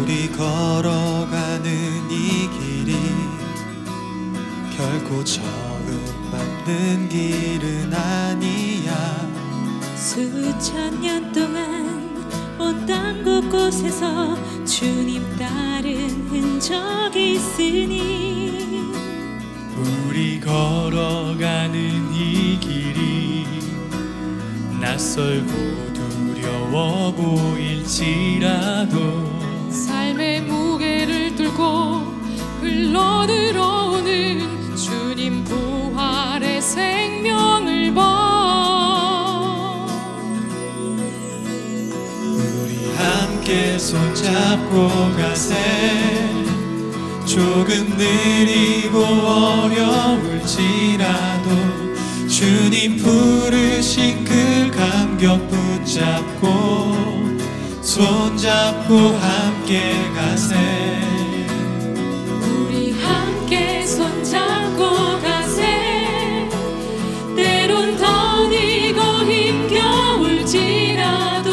우리 걸어가는 이 길이 결코 적응받는 길은 아니야. 수천 년 동안 온 땅 곳곳에서 주님 따른 흔적이 있으니 우리 걸어가는 이 길이 낯설고 두려워 보일지라도 삶의 무게를 뚫고 흘러들어오는 주님 부활의 생명을 봐. 우리 함께 손잡고 가세. 조금 느리고 어려울지라도 주님 부르신 그 감격 붙잡고 손잡고 함께 가세. 우리 함께 손잡고 가세. 때론 더디고 힘겨울지라도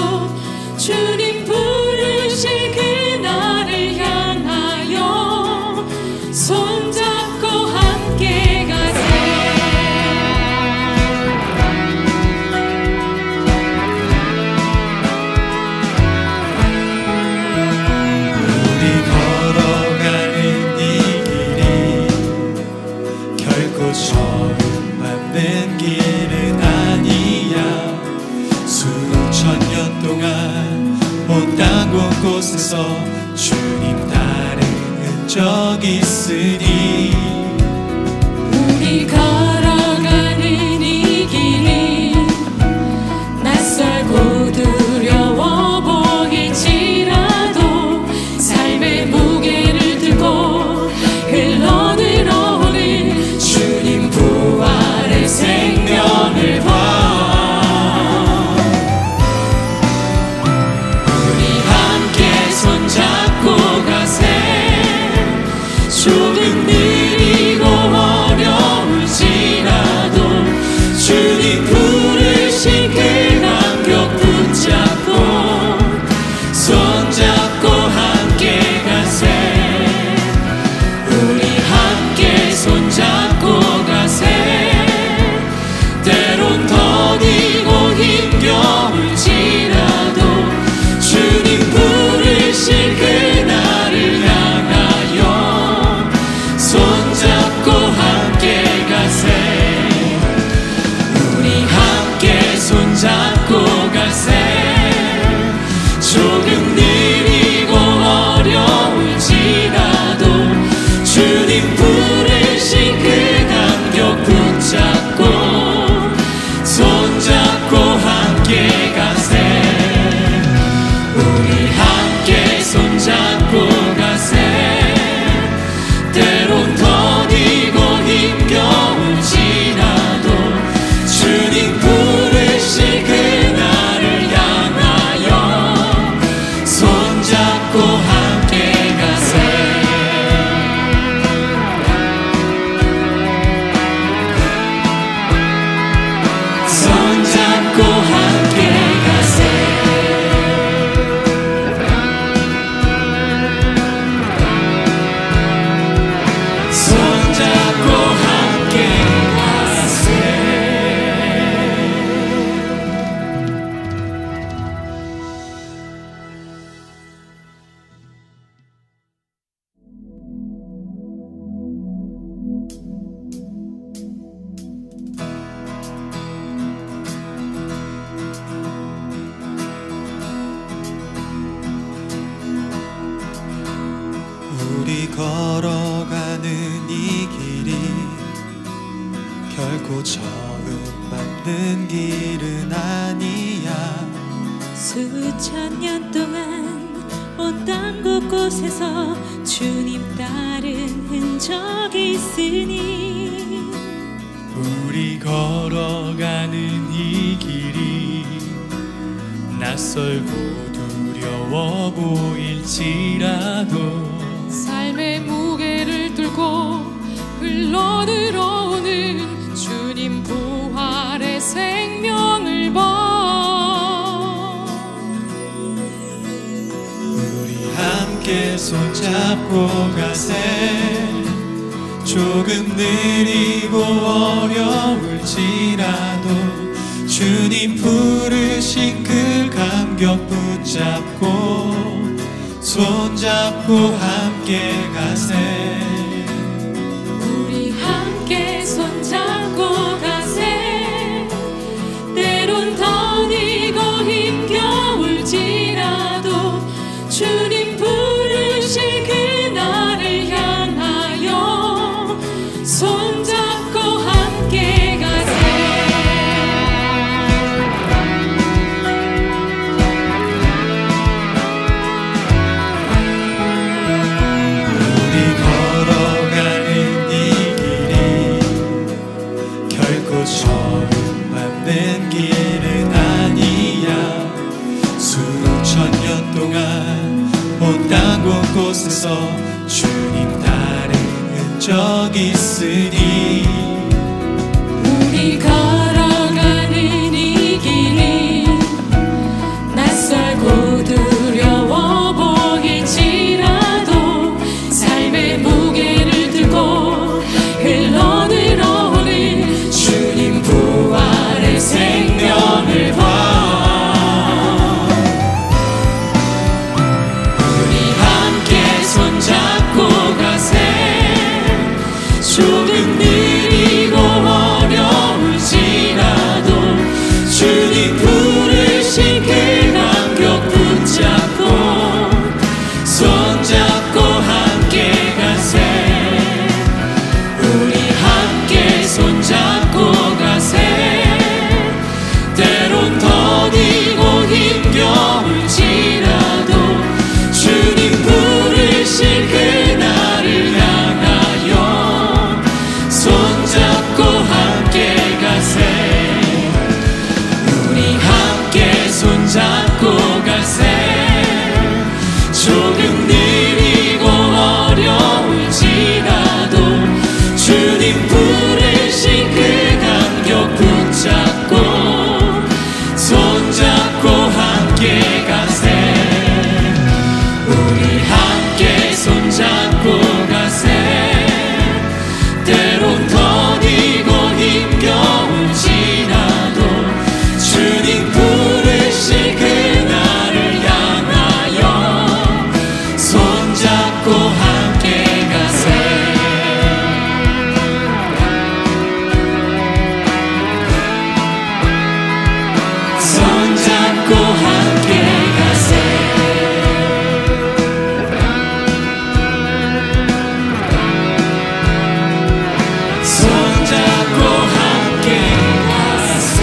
주님 부르실 그날을 향하여 손잡고 함께 가세. 적응받는 길은 아니야. 수천 년 동안 온 땅 곳곳에서 주님 따른 흔적이 있으니 우리 걸어가는 이 길이 낯설고 두려워 보일지라도 삶의 무게를 들고 흘러들어오는 주님 부활의 생명을 봐. 우리 함께 손잡고 가세. 조금 느리고 어려울지라도 주님 부르신 그 감격 붙잡고 손잡고 함께 가세. 우리 함께 손잡고 가세. 때론 더디고 힘겨울지라도 주님 부르신 그날을 향하여 손잡고 함께 가세. 우리 함께 손잡고 가세. 조금 느리고 어려울지라도 주님 부르신 그 감격 붙잡고 손잡고 함께 가세. 우리 함께 손잡고 가세. 때론 더디고 힘겨울지라도 주님 부르신 그날을 향하여 손잡고 함께 가세. 손잡고 함께 가세. 손잡고 함께 가세. 우리 걸어가는 이 길이 결코 적응받는 길은 아니야. 수천 년 동안 온 땅 곳곳에서 주님 따른 흔적이 있으니 우리 걸어가는 이 길이 낯설고 두려워 두려워 보일지라도 삶의 무게를 뚫고 흘러들어오는 주님 부활의 생명을 봐. 우리 함께 손잡고 가세. 조금 느리고 어려울지라도 주님 부르신 그 감격 붙잡고 손잡고 함께 가세. 우리 함께 손잡고 가세. 때론 더디고 힘겨울지라도 주님 부르실 그날을 향하여 손잡고 함께 가세. 우리 걸어가는 이 길이 결코 처음 밟는 길은 아니야. 수천 년 동안 온 땅 곳곳에서 주님 따른 흔적 있으니 우리 걸어가는 이 길이 낯설고 두려워 보일지라도 삶의 무게를 들고 흘러들어오는 주님 부활의 생명을 봐. 우리 함께 손잡고 가세. 조금 느리고 어려울지라도 주님 부르신 그 감격 붙잡고 손잡고 함께 가세. 우리 함께 손잡고 가세. 때론 더디고 힘겨울지라도 주님 부르신 그날을 향하여 손잡고 함께 가세. 우리 함께 손잡고 가세. 조금 느리고 어려울지라도 주님 부르신 그 감격 붙잡고 손잡고 함께 가세. 우리 함께 손잡고 가세. 때론 더디고 힘겨울지라도 주님 부르신 그날을 향하여 손잡고 함께 가세. 손잡고 함께 가세. 손잡고 함께 가세.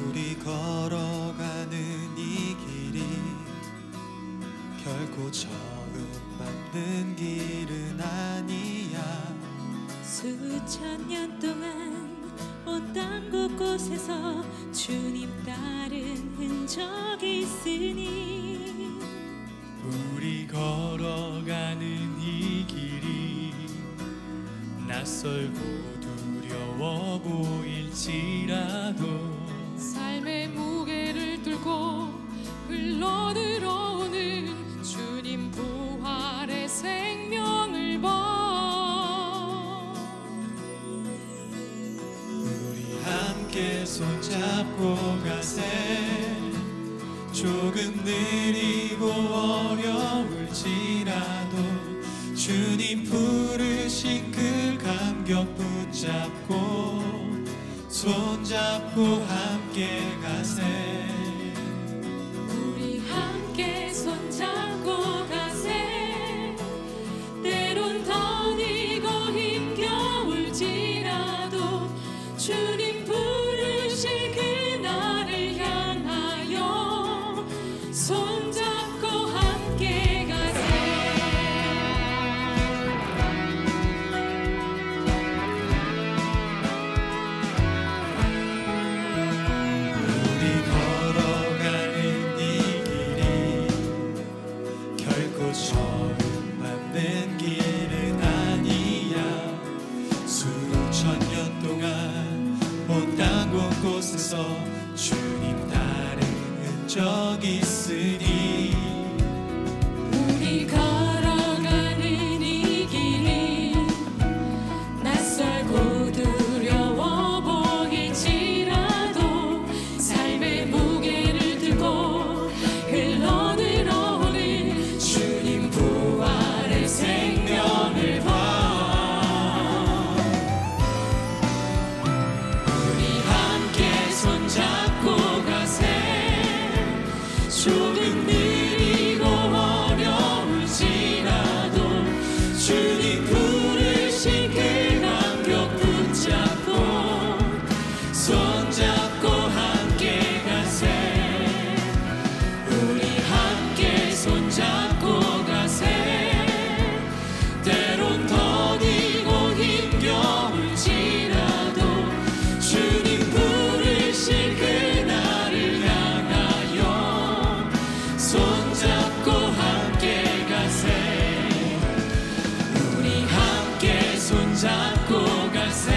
우리 걸어가는 이 길이 결코 처음 밟는 길은 아니야. 수천 년 동안 온 땅 곳곳에서 주님 따른 흔적이 있으니 우리 걸어가는 이 길이 낯설고 두려워 보일지라도 삶의 무게를 뚫고 흘러들어오는 주님 부활의 생명을 봐. 우리 함께 손잡고 가세. 조금 느리고 어려울지라도 주님 부르신 그 감격 붙잡고 손잡고 함께 가세. 우리 함께 손잡고 가세. 때론 더디고 힘겨울지라도 적 있으니 우리 걸어가는 이 길이 낯설고 두려워 보일지라도 삶의 무게를 들고 흘러들어오는 주님 부활의 생명을 봐. 우리 함께 손잡고 가세. 조금 느리고 어려울지라도 주님 부르신 그 감격 붙잡고 손잡고 함께 가세. 우리 함께 손잡고 가세. 때론 더디고 힘겨울지라도 주님 부르신 그날을 향하여 손잡고 함께 가세. 우리 함께 손잡고 가세.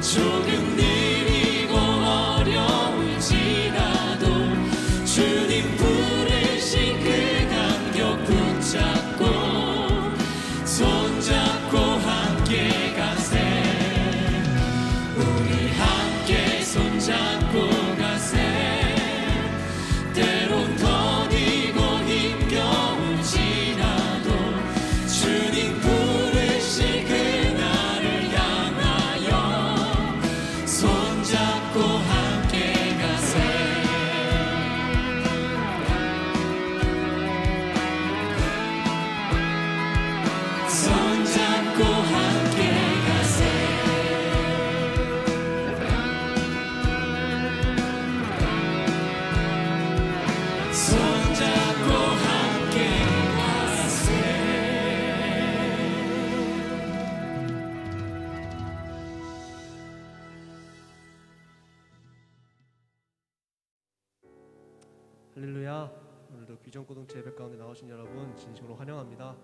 조금 느리고 어려울지라도 주님 부르신 그 감격 붙잡고 손잡고 함께 가세. 우리 함께 손잡고 가세. 때론 더디고 힘겨울지라도 주님 부르신 그날을 향하여 손잡고 함께 가세. 손잡고 함께 가세. 손잡고 함께 가세. 할렐루야. 오늘도 비전공동체 예배 가운데 나오신 여러분 진심으로 환영합니다.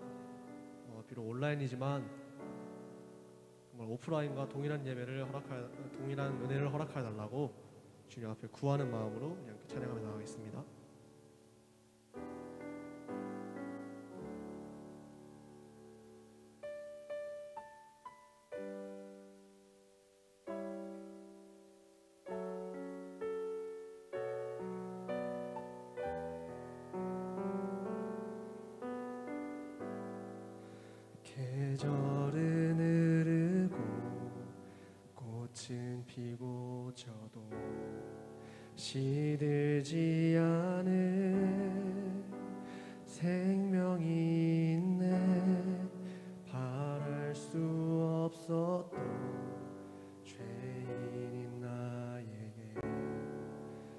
비록 온라인이지만 정말 오프라인과 동일한 은혜를 허락하여 달라고 주님 앞에 구하는 마음으로 함께 찬양하며 나가겠습니다. 계절은 흐르고 꽃은 피고 져도 시들지 않은 생명이 있네. 바랄 수 없었던 죄인인 나에게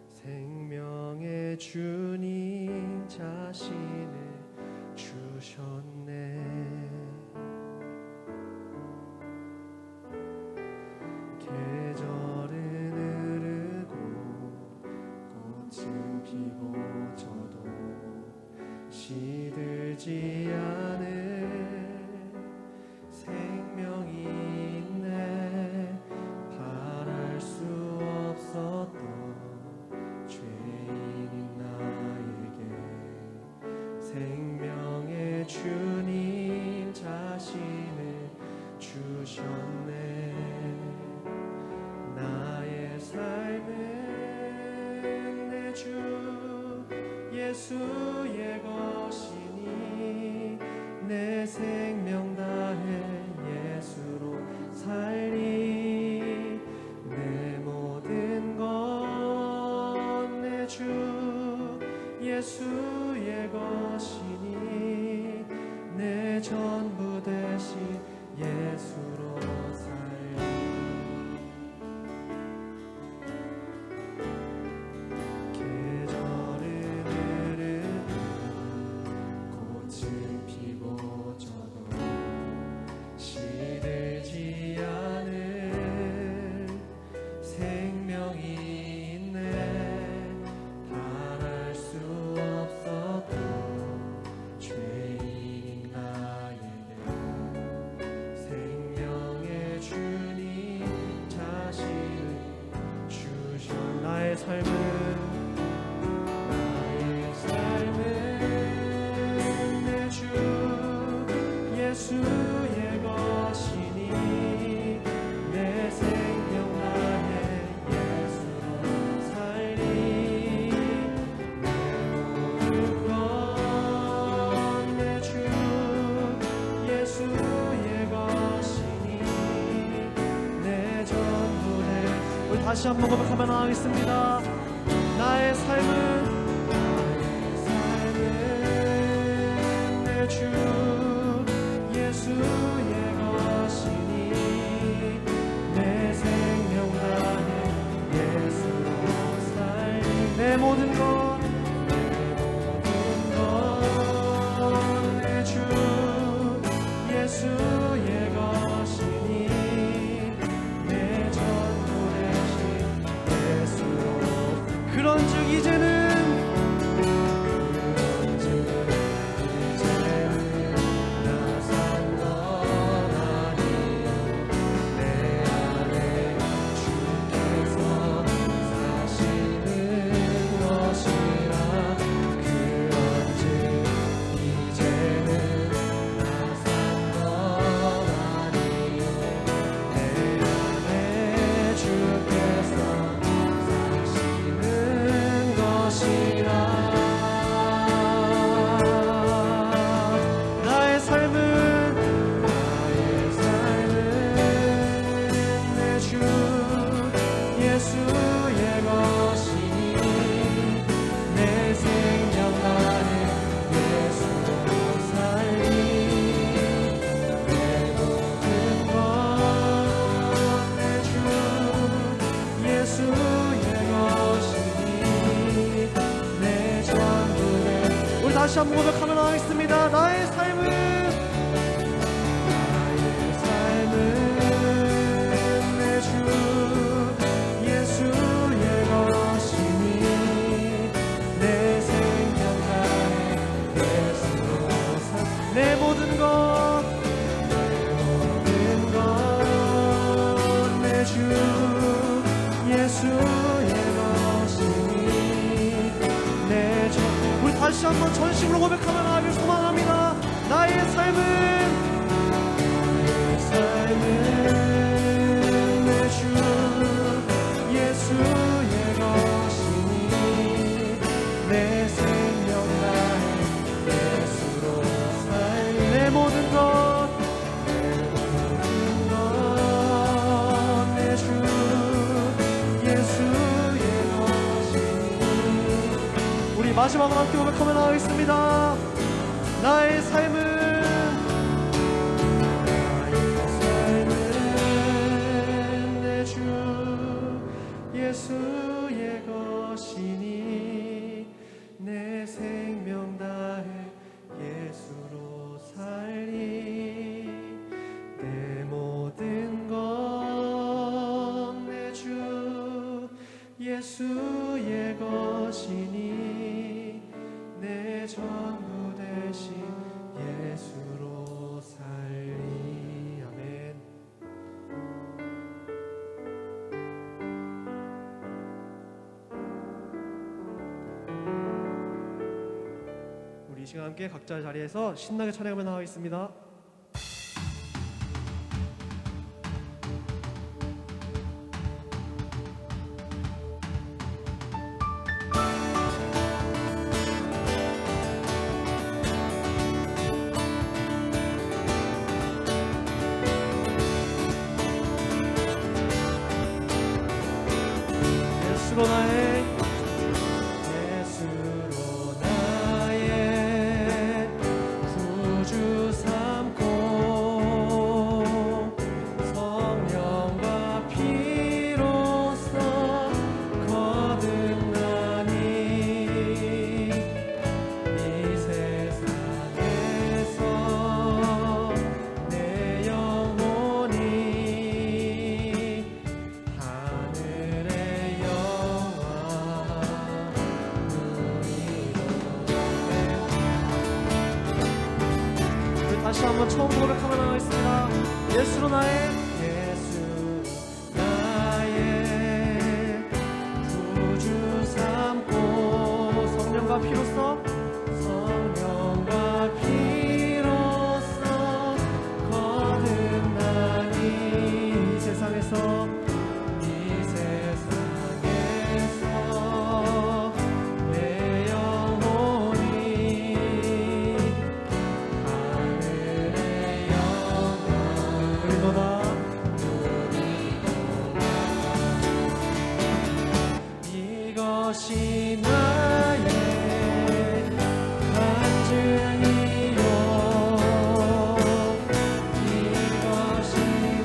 생명의 주님 자신을 주셨네. 계절은 흐르고 꽃은 피고 져도 시들지 않은 생명이 있네. 바랄 수 없었던 죄인인 나에게 생명의 주님 자신을 주셨네. 나의 삶은 내 주 예수의 것이니 내 생명 다해 예수로 살리. 내 모든 것 내 주 예수의 것이니 내 전부 대신 예수로 살리. 계절은 흐르고 꽃은 피고 져도 시들지 않은 생명이 있네. 바랄 수 없었던 죄인 나에게 생명의 다시 한번 고백하며 나가겠습니다. 나의 삶은 내 주 예수의 것이니 내 생명 다해 예수로 살리 내 모든 것 내 주 예수의 것이니 내 전부 되신 예수로 그런즉 이제는 다시 한번 고백하며 나가겠습니다. 나의 삶은 내 주 예수의 것이니 내 생명 다해 예수로 살 내 모든 것 내 주 예수의 것이니 내 전 우리 다시 한번 전심으로 고백하며 나가길 소망합니다. 나의 삶은 내 주 예수의 것이니 내 생명 다해 예수로 살리 내 모든 것 내 주 예수의 것이니 우리 마지막으로 함께 고백하며 나가겠습니다. 나의 삶은 내 주 예수의 것이니 내 생명 다해 예수로 살리 내 모든 것 내 주 예수의 것이니 내 전부 되신 예수로 살리 아멘. 우리 이 시간 함께 각자의 자리에서 신나게 찬양하며 나가겠습니다. 예수로 나의 구주 삼고 성령과 피로써 거듭나니 이 세상에서 내 영혼이 하늘의 다시 한번 처음 고백하며 나가겠습니다. 예수로 나의 구주 삼고 성령과 피로써 거듭나니 이 세상에서 내 영혼이 하늘의 영광 이것이 나의 간증이요 이것이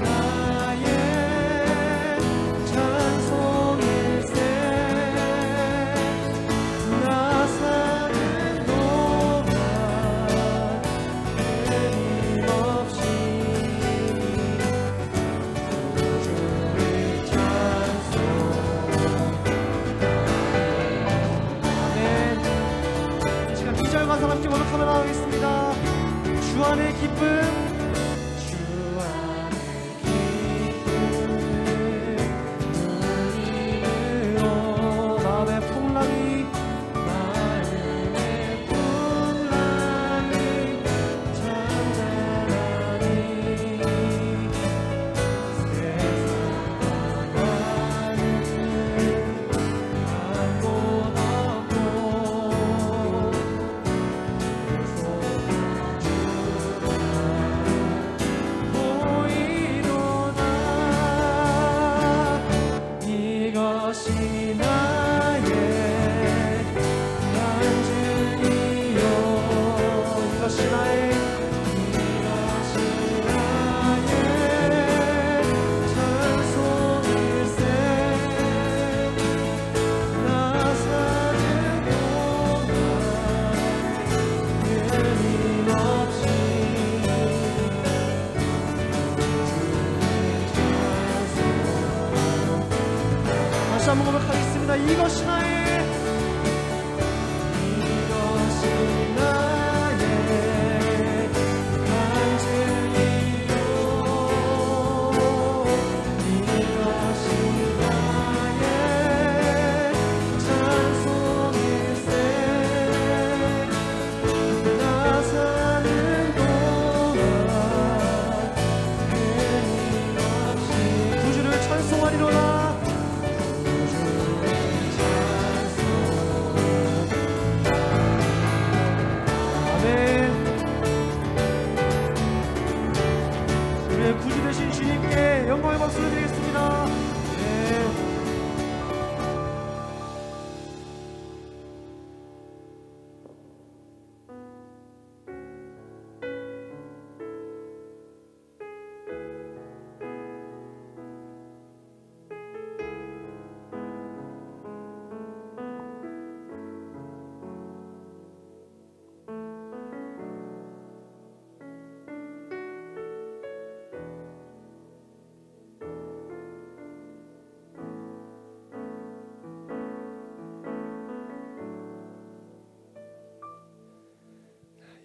나의 찬송일세 나 사는 동안 끊임없이 주를 찬송하네. 이 시간 2절 가사 함께 고백하며 나가겠습니다. 주 안의 기쁨 주 안의 기쁨 누리느라 마음의 풍랑이 잔잔하니 세상과는 안고 없고 보이도다 이것이 나의 간증이요 이것이 나의 찬송일세 나 사는 동안 끊임없이 다시 한번 고백하겠습니다. 이것이 나의 간증이요 이것이 나의 찬송일세 나 사는 동안 끊임없이 구주를 찬송하리로다 아멘. 우리의 구주 되신 주님께 영광의 박수를 드리겠습니다. 네.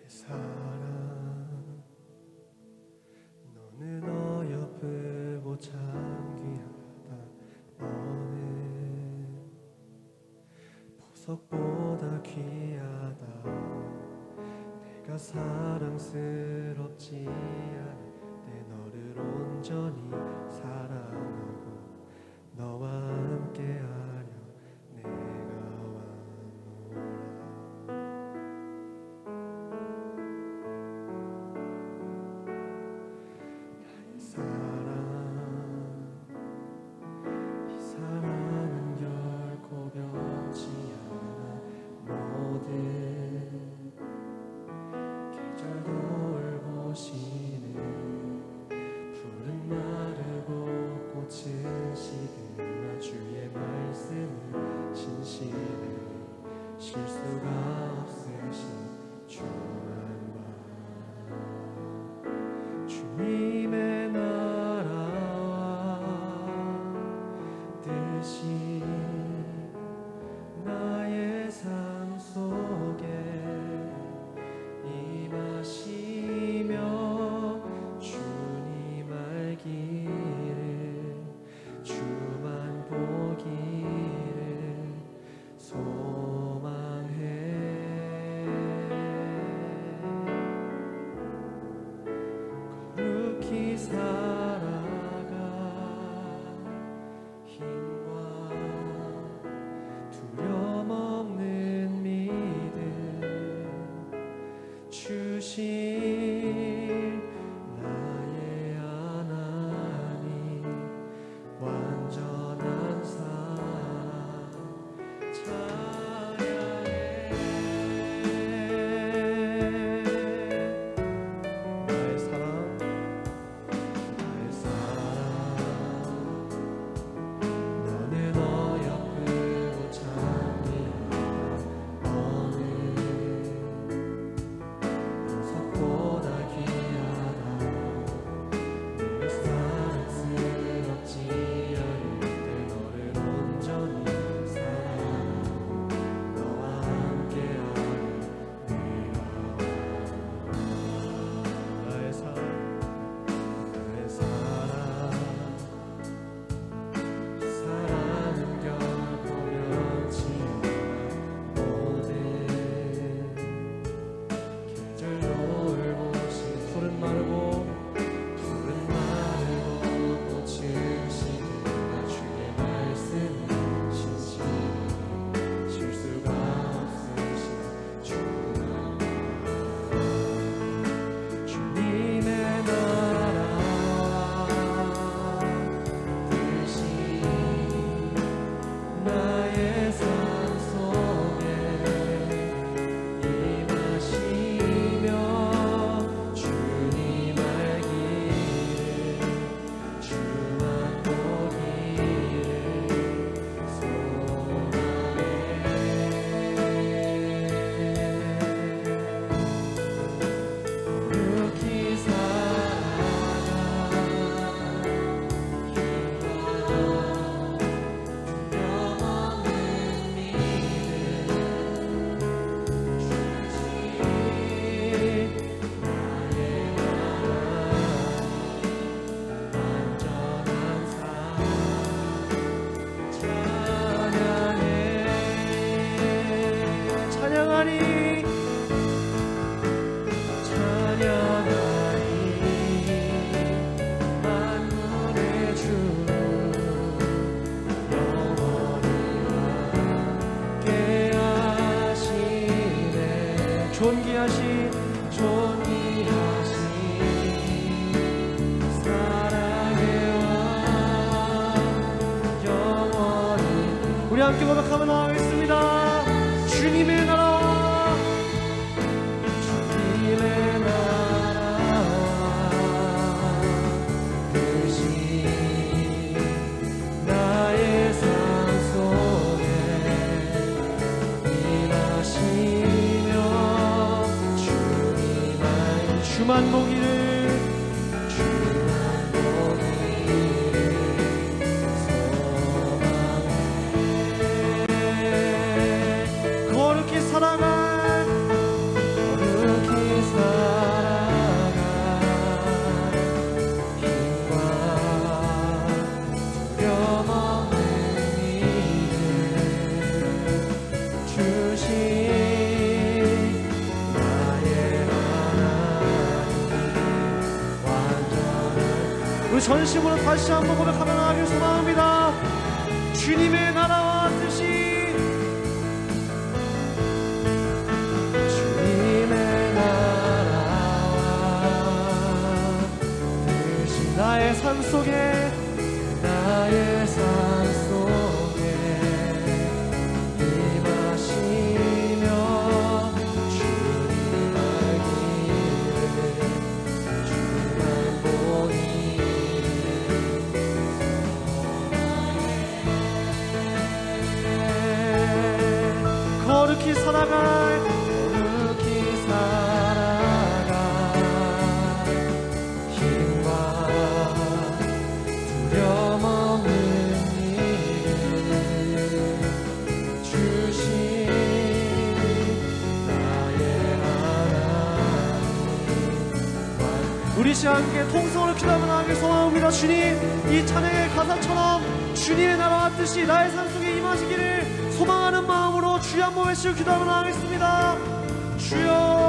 사랑 너는 어여쁘고 참 귀하다 너는 보석보다 귀하다 내가 사랑스럽지 않을 때 너를 온전히 사랑하고 너와 함께하려 내가 왔노라 이 사랑은 결코 변치 않아 모든 계절 돌보시는 푸른 마르고 꽃은 시드나 주의 말씀은 진실해 실수가 없으신 주만 봐 주님의 나라와 뜻이 나의 삶 속에 임하시며 주님 알기를 주만 보기를 소망해 주만 보기를 거룩히 살아갈 힘과 두려움 없는 일을 주신 나의 하나님 완전한 우리 전심으로 다시 한번 고백하며 나가길 소망합니다. 주님의 나라와 뜻이 나의 삶 속에 임하시며 주님 알기를 주만 보이는 거룩히 살아갈 힘과 두려움 없는 일을 주신 나의 하나님. 우리 시간 함께 통성으로 기도하며 나가길 소망합니다. 주님, 이 찬양의 가사처럼 주님의 나라와 뜻이 나의 삶 속에 임하시기를 소망하는 마음으로 주여 한번 외치고 기도하며 나가겠습니다. 주여.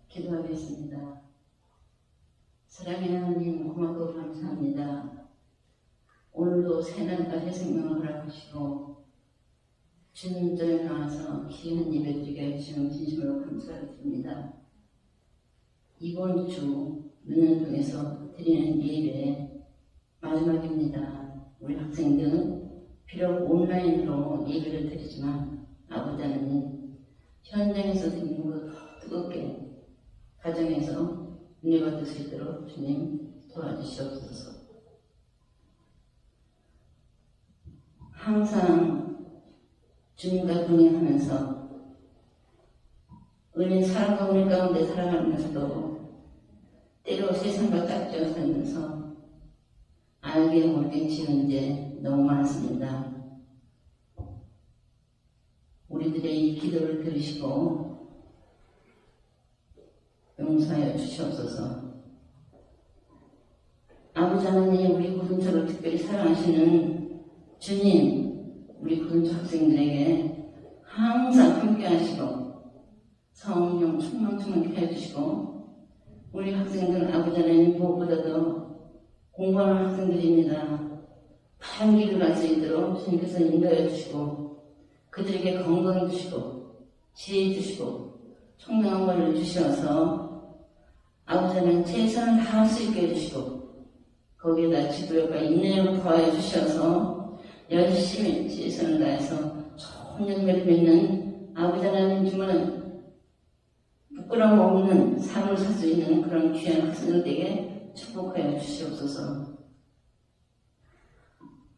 기도하겠습니다. 사랑의 하나님, 고맙고 감사합니다. 오늘도 새날까지 생명을 허락하시고 주님 전에 나와서 귀한 예배 드리게 해주시는 진심으로 감사드립니다. 이번 주 눈을 통해서 드리는 예배 마지막입니다. 우리 학생들은 비록 온라인으로 예배를 드리지만 아버지 하나님, 현장에서 드리는 것 뜨겁게 가정에서 은혜 받을 수 있도록 주님 도와주시옵소서. 항상 주님과 동행하면서 은혜 사랑과 은혜 가운데 살아가면서도 때로 세상과 짝지어 살면서 알게 모르게 지은 죄 너무 많습니다. 우리들의 이 기도를 들으시고 용서하여 주시옵소서. 아버지 하나님, 우리 고등초를 특별히 사랑하시는 주님, 우리 고등초 학생들에게 항상 함께 하시고 성령 충만케 해주시고 우리 학생들은 아버지 하나님 무엇보다도 공부하는 학생들입니다. 바른 길을 갈 수 있도록 주님께서 인도해 주시고 그들에게 건강을 주시고 지혜 주시고 총명한 권을 주셔서 아버지 하나님 최선을 다할 수 있게 해주시고 거기에다 지도력과 인내력을 더해 주셔서 열심히 최선을 다해서 좋은 열매를 맺는 아버지 하나님 주문은 부끄러움 없는 삶을 살 수 있는 그런 귀한 학생들에게 축복하여 주시옵소서.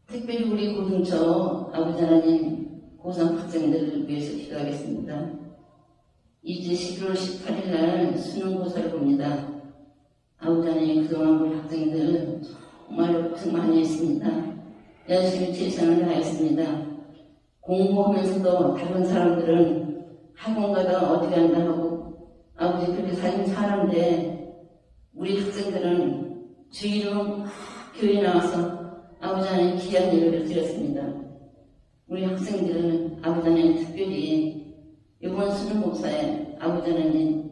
특별히 우리 고등초 아버지 하나님 고3 학생들을 위해서 기도하겠습니다. 이제 11월 18일 날 수능고사를 봅니다. 아버지 하나님, 그동안 우리 학생들 정말로 고생 많이 했습니다. 열심히 최선을 다했습니다. 공부하면서도 다른 사람들은 학원 가다 어디 간다 하고 아버지 그렇게 살긴 사는데 우리 학생들은 주일로 교회 나와서 아버지 하나님 귀한 예배를 드렸습니다. 우리 학생들은 아버지 하나님 특별히 이번 수능 목사에 아버지 하나님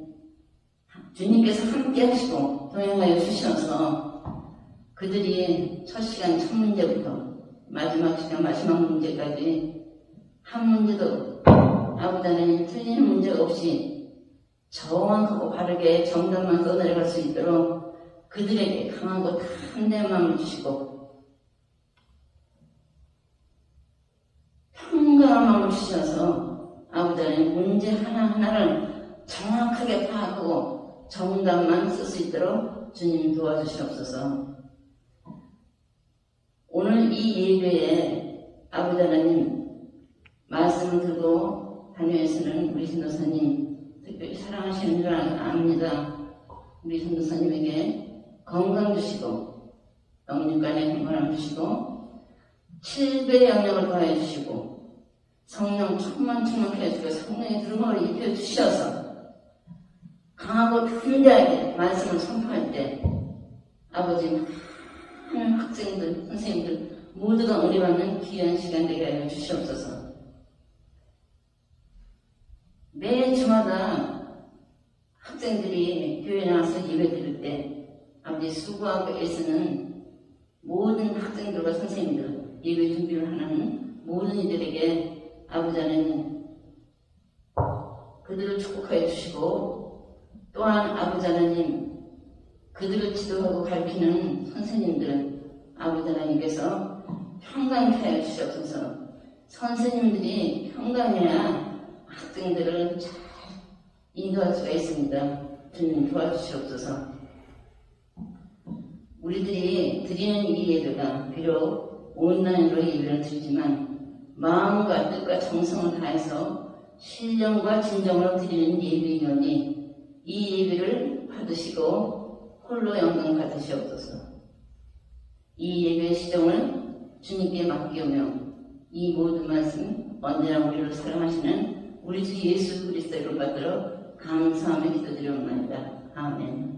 주님께서 함께 하시고 동행하여 주셔서 그들이 첫 시간 첫 문제부터 마지막 시간 마지막 문제까지 한 문제도 아버지 하나님 틀리는 문제가 없이 정확하고 바르게 정답만 써내려갈 수 있도록 그들에게 강하고 담대한 마음을 주시고 평강한 마음을 주셔서 아버지 하나님 문제 하나하나를 정확하게 파악하고 정답만 쓸 수 있도록 주님 도와주시옵소서. 오늘 이 예배에 아버지 하나님 말씀을 들고 다녀에서는 우리 전도사님 특별히 사랑하시는 줄 압니다. 우리 전도사님에게 건강 주시고 영육간의 건강을 주시고 7배의 영역을 더해 주시고 성령 충만하게 해주고 성령의 두루마를 입혀 주셔서 강하고 담대하게 말씀을 선포할 때 아버지 많은 학생들, 선생님들 모두가 은혜받는 귀한 시간 되게 하여 주시옵소서. 매 주마다 학생들이 교회에 나와서 예배 드릴 때 아버지 수고하고 애쓰는 모든 학생들과 선생님들 예배 준비를 하는 모든 이들에게 아버지 하나님 그들을 축복하여 주시고 또한 아버지 하나님 그들을 지도하고 가르치는 선생님들 아버지 하나님께서 평강케 하여 주시옵소서. 선생님들이 평강해야 학생들을 잘 인도할 수가 있습니다. 주님 도와주시옵소서. 우리들이 드리는 이 예배가 비록 온라인으로 예배를 드리지만 마음과 뜻과 정성을 다해서 신령과 진정으로 드리는 예배이오니 이 예배를 받으시고 홀로 영광 받으시옵소서. 이 예배의 시정을 주님께 맡기오며 이 모든 말씀 언제나 우리를 사랑하시는 우리 주 예수 그리스도를 받들어 감사하며 기도드리옵나이다. 아멘.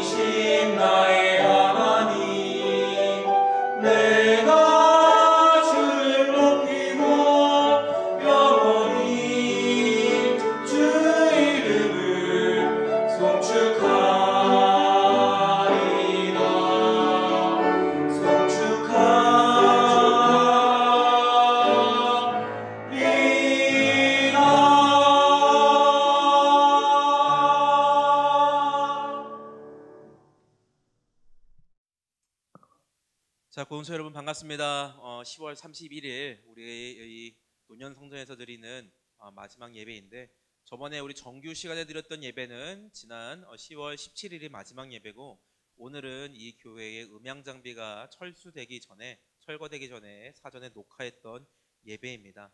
왕이신 나의 하나님, 내가 주를 높이고 자, 고등초 여러분 반갑습니다. 10월 31일 우리 이 노년 성전에서 드리는 마지막 예배인데, 저번에 우리 정규 시간에 드렸던 예배는 지난 10월 17일이 마지막 예배고, 오늘은 이 교회의 음향 장비가 철거되기 전에 사전에 녹화했던 예배입니다.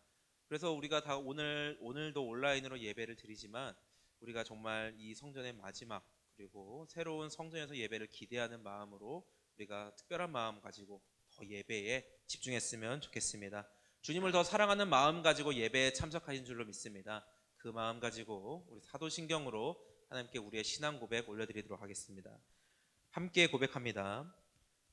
그래서 우리가 다 오늘도 온라인으로 예배를 드리지만, 우리가 정말 이 성전의 마지막, 그리고 새로운 성전에서 예배를 기대하는 마음으로 우리가 특별한 마음 가지고 더 예배에 집중했으면 좋겠습니다. 주님을 더 사랑하는 마음 가지고 예배에 참석하신 줄로 믿습니다. 그 마음 가지고 우리 사도신경으로 하나님께 우리의 신앙 고백 올려드리도록 하겠습니다. 함께 고백합니다.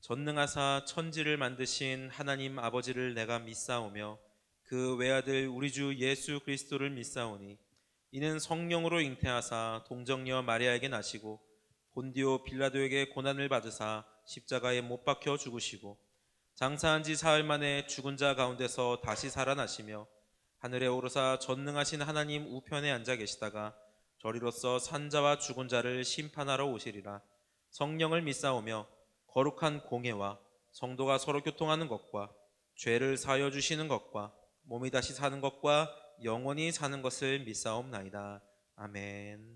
전능하사 천지를 만드신 하나님 아버지를 내가 믿사오며 그 외아들 우리 주 예수 그리스도를 믿사오니, 이는 성령으로 잉태하사 동정녀 마리아에게 나시고 본디오 빌라도에게 고난을 받으사 십자가에 못 박혀 죽으시고 장사한 지 사흘 만에 죽은 자 가운데서 다시 살아나시며 하늘에 오르사 전능하신 하나님 우편에 앉아 계시다가 저리로서 산자와 죽은 자를 심판하러 오시리라. 성령을 믿사오며 거룩한 공예와 성도가 서로 교통하는 것과 죄를 사하여 주시는 것과 몸이 다시 사는 것과 영원히 사는 것을 믿사옵나이다. 아멘.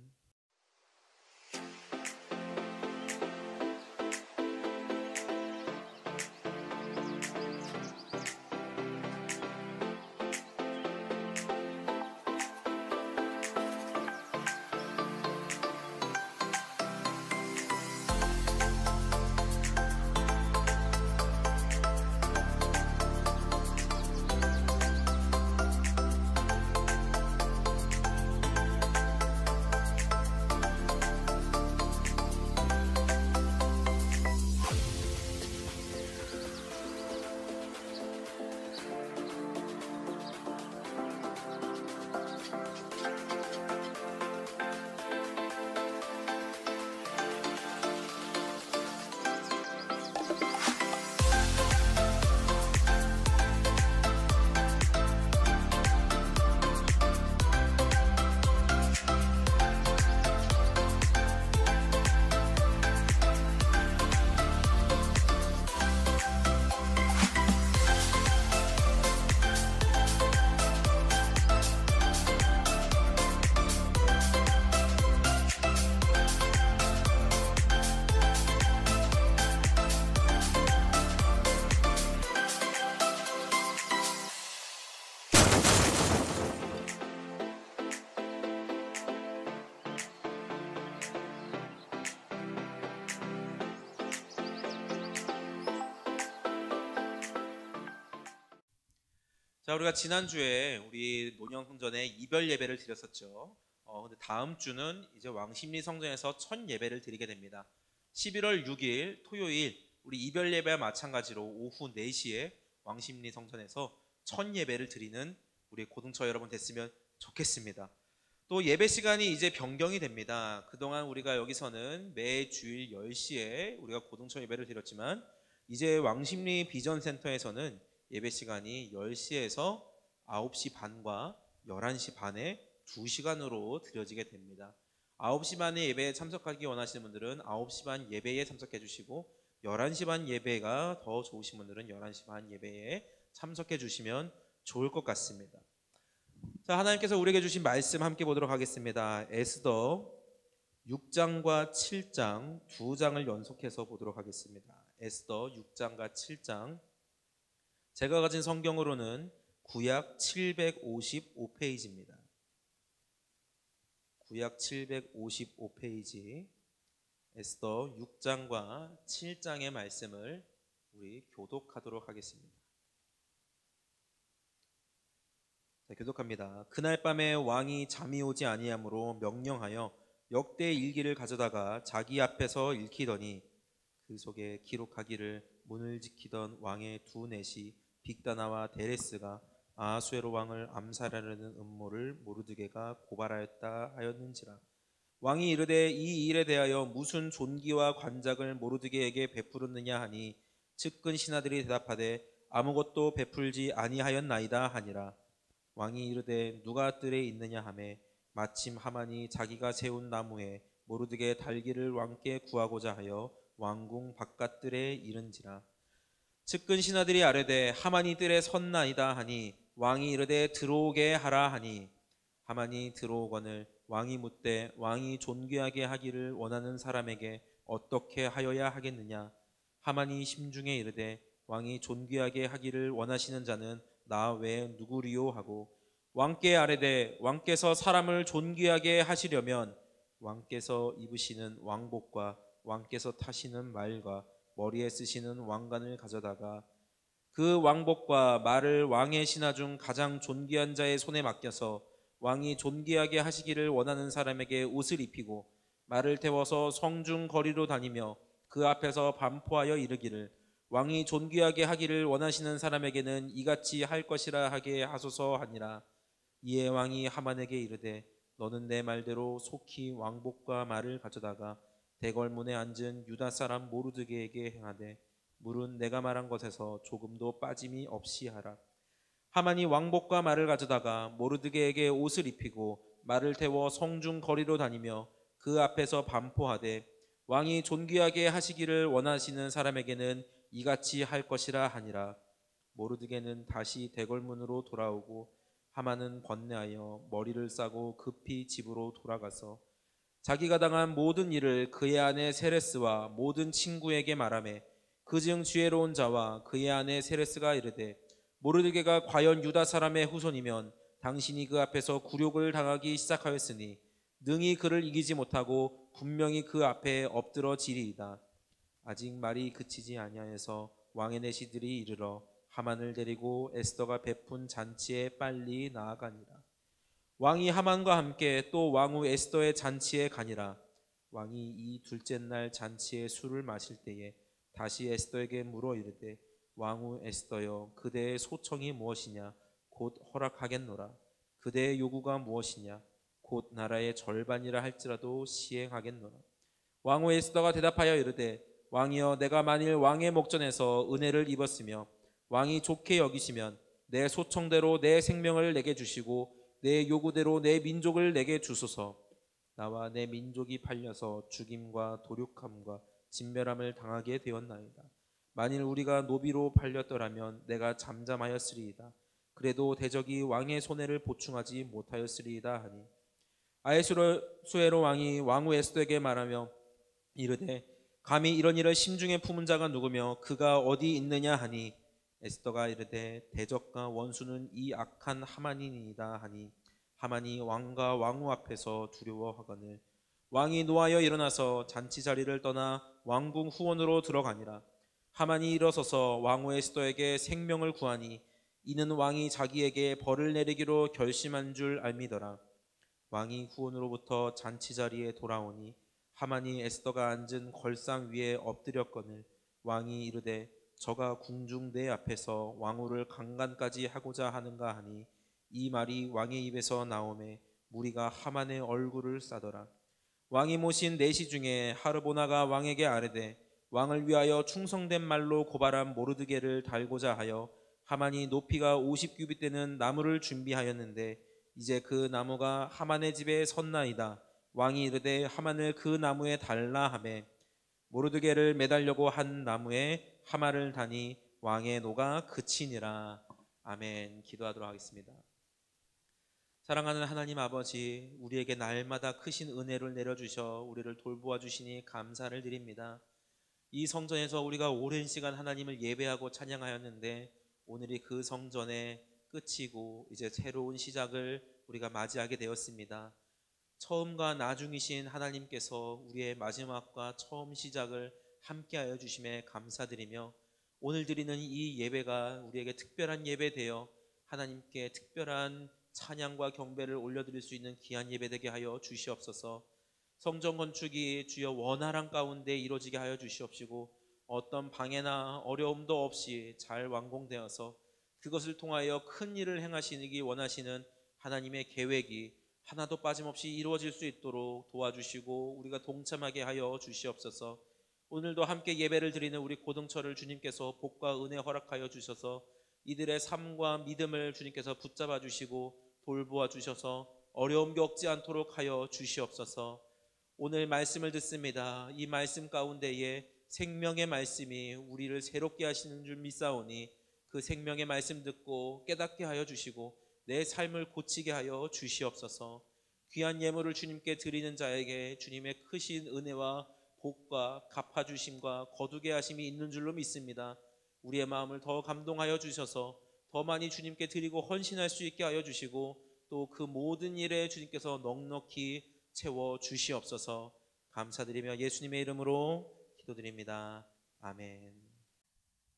자, 우리가 지난주에 우리 노년 성전에 이별 예배를 드렸었죠. 근데 다음 주는 이제 왕십리 성전에서 첫 예배를 드리게 됩니다. 11월 6일 토요일 우리 이별 예배와 마찬가지로 오후 4시에 왕십리 성전에서 첫 예배를 드리는 우리 고등처 여러분 됐으면 좋겠습니다. 또 예배 시간이 이제 변경이 됩니다. 그동안 우리가 여기서는 매 주일 10시에 우리가 고등처 예배를 드렸지만, 이제 왕십리 비전센터에서는 예배 시간이 10시에서 9시 반과 11시 반에 2시간으로 드려지게 됩니다. 9시 반에 예배에 참석하기 원하시는 분들은 9시 반 예배에 참석해 주시고, 11시 반 예배가 더 좋으신 분들은 11시 반 예배에 참석해 주시면 좋을 것 같습니다. 자, 하나님께서 우리에게 주신 말씀 함께 보도록 하겠습니다. 에스더 6장과 7장 두 장을 연속해서 보도록 하겠습니다. 에스더 6장과 7장, 제가 가진 성경으로는 구약 755페이지입니다. 구약 755페이지 에스더 6장과 7장의 말씀을 우리 교독하도록 하겠습니다. 자, 교독합니다. 그날 밤에 왕이 잠이 오지 아니하므로 명령하여 역대 일기를 가져다가 자기 앞에서 읽히더니, 그 속에 기록하기를 문을 지키던 왕의 두 넷이 빅다나와 데레스가 아하수에로 왕을 암살하려는 음모를 모르드게가 고발하였다 하였는지라. 왕이 이르되 이 일에 대하여 무슨 존귀와 관작을 모르드게에게 베풀었느냐 하니, 측근 신하들이 대답하되 아무것도 베풀지 아니하였나이다 하니라. 왕이 이르되 누가 뜰에 있느냐 하매, 마침 하만이 자기가 세운 나무에 모르드게 달기를 왕께 구하고자 하여 왕궁 바깥들에 이른지라. 측근 신하들이 아뢰되 하만이 뜰에 섰나이다 하니 왕이 이르되 들어오게 하라 하니 하만이 들어오거늘 왕이 묻되 왕이 존귀하게 하기를 원하는 사람에게 어떻게 하여야 하겠느냐. 하만이 심중에 이르되 왕이 존귀하게 하기를 원하시는 자는 나 외에 누구리요 하고 왕께 아뢰되 왕께서 사람을 존귀하게 하시려면 왕께서 입으시는 왕복과 왕께서 타시는 말과 머리에 쓰시는 왕관을 가져다가 그 왕복과 말을 왕의 신하 중 가장 존귀한 자의 손에 맡겨서 왕이 존귀하게 하시기를 원하는 사람에게 옷을 입히고 말을 태워서 성중 거리로 다니며 그 앞에서 반포하여 이르기를 왕이 존귀하게 하기를 원하시는 사람에게는 이같이 할 것이라 하게 하소서 하니라. 이에 왕이 하만에게 이르되 너는 내 말대로 속히 왕복과 말을 가져다가 대궐문에 앉은 유다 사람 모르드게에게 행하되 물은 내가 말한 것에서 조금도 빠짐이 없이 하라. 하만이 왕복과 말을 가져다가 모르드게에게 옷을 입히고 말을 태워 성중 거리로 다니며 그 앞에서 반포하되 왕이 존귀하게 하시기를 원하시는 사람에게는 이같이 할 것이라 하니라. 모르드게는 다시 대궐문으로 돌아오고 하만은 번뇌하여 머리를 싸고 급히 집으로 돌아가서 자기가 당한 모든 일을 그의 아내 세레스와 모든 친구에게 말하매 그중 지혜로운 자와 그의 아내 세레스가 이르되 모르드게가 과연 유다 사람의 후손이면 당신이 그 앞에서 굴욕을 당하기 시작하였으니 능히 그를 이기지 못하고 분명히 그 앞에 엎드러지리이다. 아직 말이 그치지 아니하여서 왕의 내시들이 이르러 하만을 데리고 에스더가 베푼 잔치에 빨리 나아가니라. 왕이 하만과 함께 또 왕후 에스더의 잔치에 가니라. 왕이 이 둘째 날 잔치에 술을 마실 때에 다시 에스더에게 물어 이르되 왕후 에스더여 그대의 소청이 무엇이냐 곧 허락하겠노라. 그대의 요구가 무엇이냐 곧 나라의 절반이라 할지라도 시행하겠노라. 왕후 에스더가 대답하여 이르되 왕이여 내가 만일 왕의 목전에서 은혜를 입었으며 왕이 좋게 여기시면 내 소청대로 내 생명을 내게 주시고 내 요구대로 내 민족을 내게 주소서. 나와 내 민족이 팔려서 죽임과 도륙함과 진멸함을 당하게 되었나이다. 만일 우리가 노비로 팔렸더라면 내가 잠잠하였으리이다. 그래도 대적이 왕의 손해를 보충하지 못하였으리이다 하니 아하수에로 왕이 왕후 에스더에게 말하며 이르되 감히 이런 일을 심중에 품은 자가 누구며 그가 어디 있느냐 하니 에스더가 이르되 대적과 원수는 이 악한 하만이니이다 하니 하만이 왕과 왕후 앞에서 두려워하거늘 왕이 노하여 일어나서 잔치 자리를 떠나 왕궁 후원으로 들어가니라. 하만이 일어서서 왕후 에스더에게 생명을 구하니 이는 왕이 자기에게 벌을 내리기로 결심한 줄 알미더라. 왕이 후원으로부터 잔치 자리에 돌아오니 하만이 에스더가 앉은 걸상 위에 엎드렸거늘 왕이 이르되 저가 궁중 내 앞에서 왕후를 강간까지 하고자 하는가 하니 이 말이 왕의 입에서 나오매 무리가 하만의 얼굴을 싸더라. 왕이 모신 내시 중에 하르보나가 왕에게 아뢰되 왕을 위하여 충성된 말로 고발한 모르드게를 달고자 하여 하만이 높이가 50규빗 되는 나무를 준비하였는데 이제 그 나무가 하만의 집에 섰나이다. 왕이 이르되 하만을 그 나무에 달라 하매 모르드게를 매달려고 한 나무에 하만을 다니 왕의 노가 그치니라. 아멘. 기도하도록 하겠습니다. 사랑하는 하나님 아버지, 우리에게 날마다 크신 은혜를 내려주셔 우리를 돌보아 주시니 감사를 드립니다. 이 성전에서 우리가 오랜 시간 하나님을 예배하고 찬양하였는데 오늘이 그 성전의 끝이고 이제 새로운 시작을 우리가 맞이하게 되었습니다. 처음과 나중이신 하나님께서 우리의 마지막과 처음 시작을 함께하여 주심에 감사드리며 오늘 드리는 이 예배가 우리에게 특별한 예배 되어 하나님께 특별한 찬양과 경배를 올려드릴 수 있는 귀한 예배 되게 하여 주시옵소서. 성전 건축이 주여 원활한 가운데 이루어지게 하여 주시옵시고 어떤 방해나 어려움도 없이 잘 완공되어서 그것을 통하여 큰 일을 행하시기 원하시는 하나님의 계획이 하나도 빠짐없이 이루어질 수 있도록 도와주시고 우리가 동참하게 하여 주시옵소서. 오늘도 함께 예배를 드리는 우리 고등처를 주님께서 복과 은혜 허락하여 주셔서 이들의 삶과 믿음을 주님께서 붙잡아 주시고 돌보아 주셔서 어려움 겪지 않도록 하여 주시옵소서. 오늘 말씀을 듣습니다. 이 말씀 가운데에 생명의 말씀이 우리를 새롭게 하시는 줄 믿사오니 그 생명의 말씀 듣고 깨닫게 하여 주시고 내 삶을 고치게 하여 주시옵소서. 귀한 예물을 주님께 드리는 자에게 주님의 크신 은혜와 복과 갚아주심과 거두게 하심이 있는 줄로 믿습니다. 우리의 마음을 더 감동하여 주셔서 더 많이 주님께 드리고 헌신할 수 있게 하여 주시고 또 그 모든 일에 주님께서 넉넉히 채워 주시옵소서. 감사드리며 예수님의 이름으로 기도드립니다. 아멘.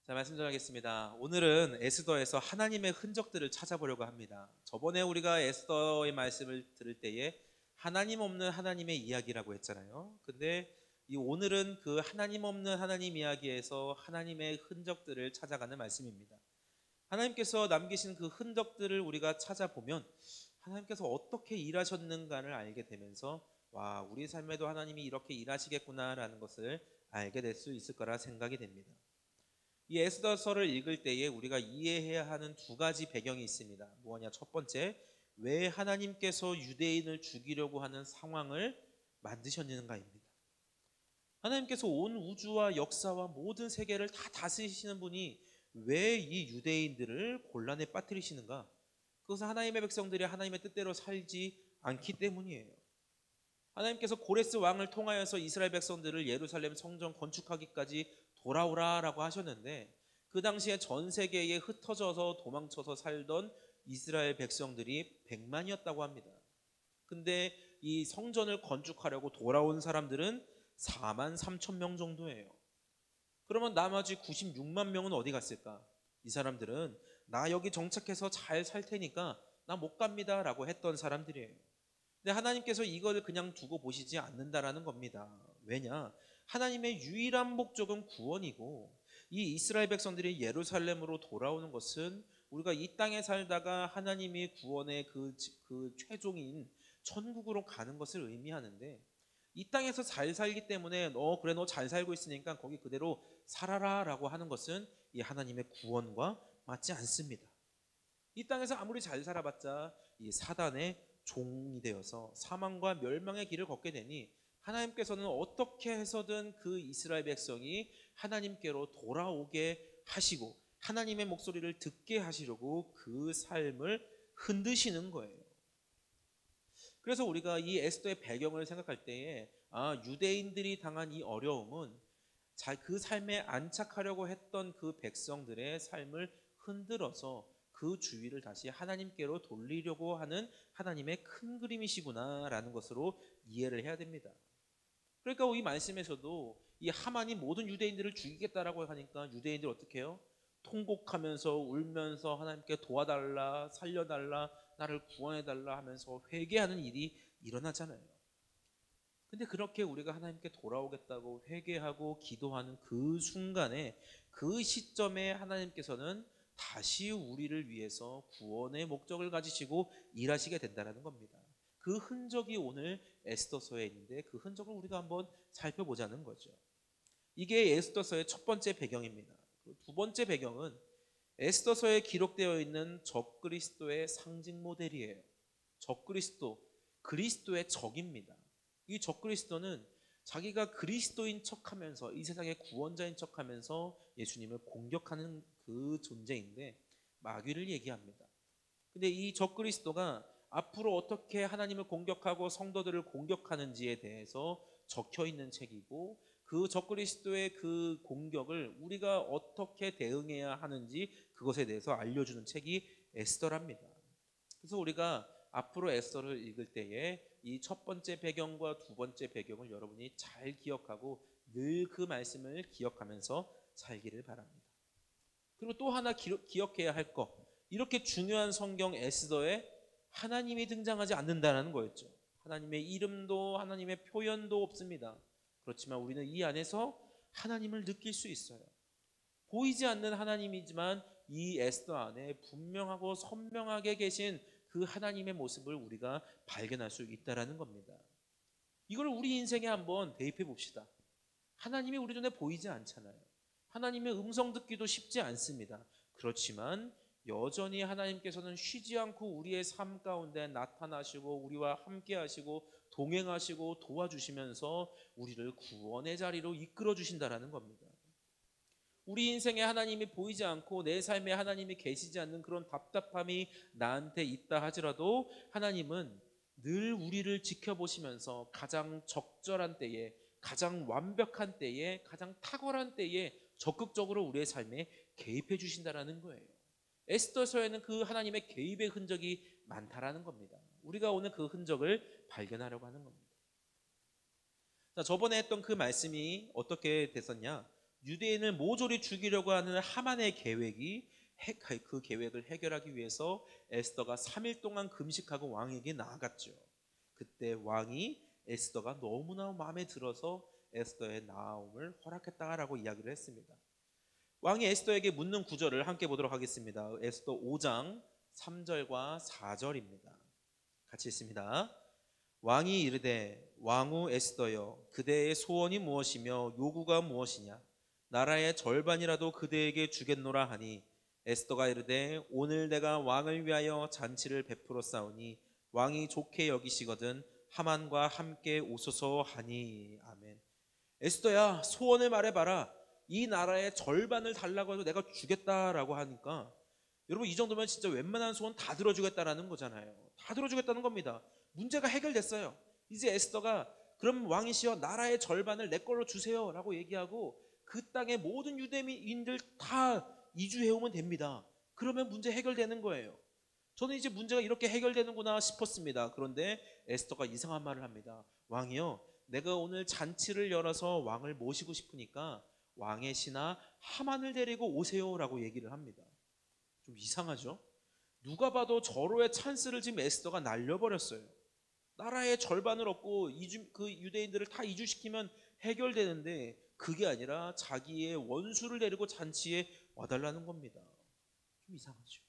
자, 말씀 전하겠습니다. 오늘은 에스더에서 하나님의 흔적들을 찾아보려고 합니다. 저번에 우리가 에스더의 말씀을 들을 때에 하나님 없는 하나님의 이야기라고 했잖아요. 근데 이 오늘은 그 하나님 없는 하나님 이야기에서 하나님의 흔적들을 찾아가는 말씀입니다. 하나님께서 남기신 그 흔적들을 우리가 찾아보면 하나님께서 어떻게 일하셨는가를 알게 되면서 와, 우리 삶에도 하나님이 이렇게 일하시겠구나라는 것을 알게 될 수 있을 거라 생각이 됩니다. 이 에스더서를 읽을 때에 우리가 이해해야 하는 두 가지 배경이 있습니다. 뭐냐? 첫 번째, 왜 하나님께서 유대인을 죽이려고 하는 상황을 만드셨는가입니다. 하나님께서 온 우주와 역사와 모든 세계를 다 다스리시는 분이 왜 이 유대인들을 곤란에 빠뜨리시는가? 그것은 하나님의 백성들이 하나님의 뜻대로 살지 않기 때문이에요. 하나님께서 고레스 왕을 통하여서 이스라엘 백성들을 예루살렘 성전 건축하기까지 돌아오라라고 하셨는데 그 당시에 전 세계에 흩어져서 도망쳐서 살던 이스라엘 백성들이 100만이었다고 합니다. 근데 이 성전을 건축하려고 돌아온 사람들은 4만 3천 명 정도예요. 그러면 나머지 96만 명은 어디 갔을까? 이 사람들은 나 여기 정착해서 잘 살 테니까 나 못 갑니다 라고 했던 사람들이에요. 근데 하나님께서 이걸 그냥 두고 보시지 않는다라는 겁니다. 왜냐? 하나님의 유일한 목적은 구원이고 이 이스라엘 백성들이 예루살렘으로 돌아오는 것은 우리가 이 땅에 살다가 하나님이 구원의 그 최종인 천국으로 가는 것을 의미하는데 이 땅에서 잘 살기 때문에 그래 너 잘 살고 있으니까 거기 그대로 살아라 라고 하는 것은 이 하나님의 구원과 맞지 않습니다. 이 땅에서 아무리 잘 살아봤자 이 사단의 종이 되어서 사망과 멸망의 길을 걷게 되니 하나님께서는 어떻게 해서든 그 이스라엘 백성이 하나님께로 돌아오게 하시고 하나님의 목소리를 듣게 하시려고 그 삶을 흔드시는 거예요. 그래서 우리가 이 에스더의 배경을 생각할 때에 유대인들이 당한 이 어려움은 그 삶에 안착하려고 했던 그 백성들의 삶을 흔들어서 그 주위를 다시 하나님께로 돌리려고 하는 하나님의 큰 그림이시구나라는 것으로 이해를 해야 됩니다. 그러니까 이 말씀에서도 이 하만이 모든 유대인들을 죽이겠다라고 하니까 유대인들이 어떻게 해요? 통곡하면서 울면서 하나님께 도와달라, 살려달라, 나를 구원해달라 하면서 회개하는 일이 일어나잖아요. 근데 그렇게 우리가 하나님께 돌아오겠다고 회개하고 기도하는 그 순간에 그 시점에 하나님께서는 다시 우리를 위해서 구원의 목적을 가지시고 일하시게 된다는 겁니다. 그 흔적이 오늘 에스더서에 있는데 그 흔적을 우리가 한번 살펴보자는 거죠. 이게 에스더서의 첫 번째 배경입니다. 두 번째 배경은 에스더서에 기록되어 있는 적그리스도의 상징 모델이에요. 적그리스도, 그리스도의 적입니다. 이 적그리스도는 자기가 그리스도인 척하면서 이 세상의 구원자인 척하면서 예수님을 공격하는 그 존재인데 마귀를 얘기합니다. 근데 이 적그리스도가 앞으로 어떻게 하나님을 공격하고 성도들을 공격하는지에 대해서 적혀 있는 책이고 그 적그리스도의 그 공격을 우리가 어떻게 대응해야 하는지 그것에 대해서 알려주는 책이 에스더랍니다. 그래서 우리가 앞으로 에스더를 읽을 때에 이 첫 번째 배경과 두 번째 배경을 여러분이 잘 기억하고 늘 그 말씀을 기억하면서 살기를 바랍니다. 그리고 또 하나 기억해야 할 것, 이렇게 중요한 성경 에스더에 하나님이 등장하지 않는다는 거였죠. 하나님의 이름도 하나님의 표현도 없습니다. 그렇지만 우리는 이 안에서 하나님을 느낄 수 있어요. 보이지 않는 하나님이지만 이 에스더 안에 분명하고 선명하게 계신 그 하나님의 모습을 우리가 발견할 수 있다는 겁니다. 이걸 우리 인생에 한번 대입해 봅시다. 하나님이 우리 눈에 보이지 않잖아요. 하나님의 음성 듣기도 쉽지 않습니다. 그렇지만 여전히 하나님께서는 쉬지 않고 우리의 삶 가운데 나타나시고 우리와 함께 하시고 동행하시고 도와주시면서 우리를 구원의 자리로 이끌어 주신다라는 겁니다. 우리 인생에 하나님이 보이지 않고 내 삶에 하나님이 계시지 않는 그런 답답함이 나한테 있다 하더라도 하나님은 늘 우리를 지켜보시면서 가장 적절한 때에, 가장 완벽한 때에, 가장 탁월한 때에 적극적으로 우리의 삶에 개입해 주신다라는 거예요. 에스더서에는 그 하나님의 개입의 흔적이 많다라는 겁니다. 우리가 오늘 그 흔적을 발견하려고 하는 겁니다. 자, 저번에 했던 그 말씀이 어떻게 됐었냐? 유대인을 모조리 죽이려고 하는 하만의 계획이 그 계획을 해결하기 위해서 에스더가 3일 동안 금식하고 왕에게 나아갔죠. 그때 왕이 에스더가 너무나 마음에 들어서 에스더의 나아옴을 허락했다라고 이야기를 했습니다. 왕이 에스더에게 묻는 구절을 함께 보도록 하겠습니다. 에스더 5장 3절과 4절입니다. 같이 읽습니다. 왕이 이르되 왕후 에스더여 그대의 소원이 무엇이며 요구가 무엇이냐 나라의 절반이라도 그대에게 주겠노라 하니 에스더가 이르되 오늘 내가 왕을 위하여 잔치를 베풀어 싸우니 왕이 좋게 여기시거든 하만과 함께 오소서 하니. 아멘. 에스더야 소원을 말해봐라. 이 나라의 절반을 달라고 해서 내가 주겠다라고 하니까 여러분 이 정도면 진짜 웬만한 소원 다 들어주겠다라는 거잖아요. 다 들어주겠다는 겁니다. 문제가 해결됐어요. 이제 에스더가 그럼 왕이시여 나라의 절반을 내 걸로 주세요 라고 얘기하고 그 땅의 모든 유대인들 다 이주해오면 됩니다. 그러면 문제 해결되는 거예요. 저는 이제 문제가 이렇게 해결되는구나 싶었습니다. 그런데 에스더가 이상한 말을 합니다. 왕이요 내가 오늘 잔치를 열어서 왕을 모시고 싶으니까 왕의 신하 하만을 데리고 오세요 라고 얘기를 합니다. 좀 이상하죠? 누가 봐도 절호의 찬스를 지금 에스더가 날려버렸어요. 나라의 절반을 얻고 그 유대인들을 다 이주시키면 해결되는데 그게 아니라 자기의 원수를 데리고 잔치에 와달라는 겁니다. 좀 이상하죠?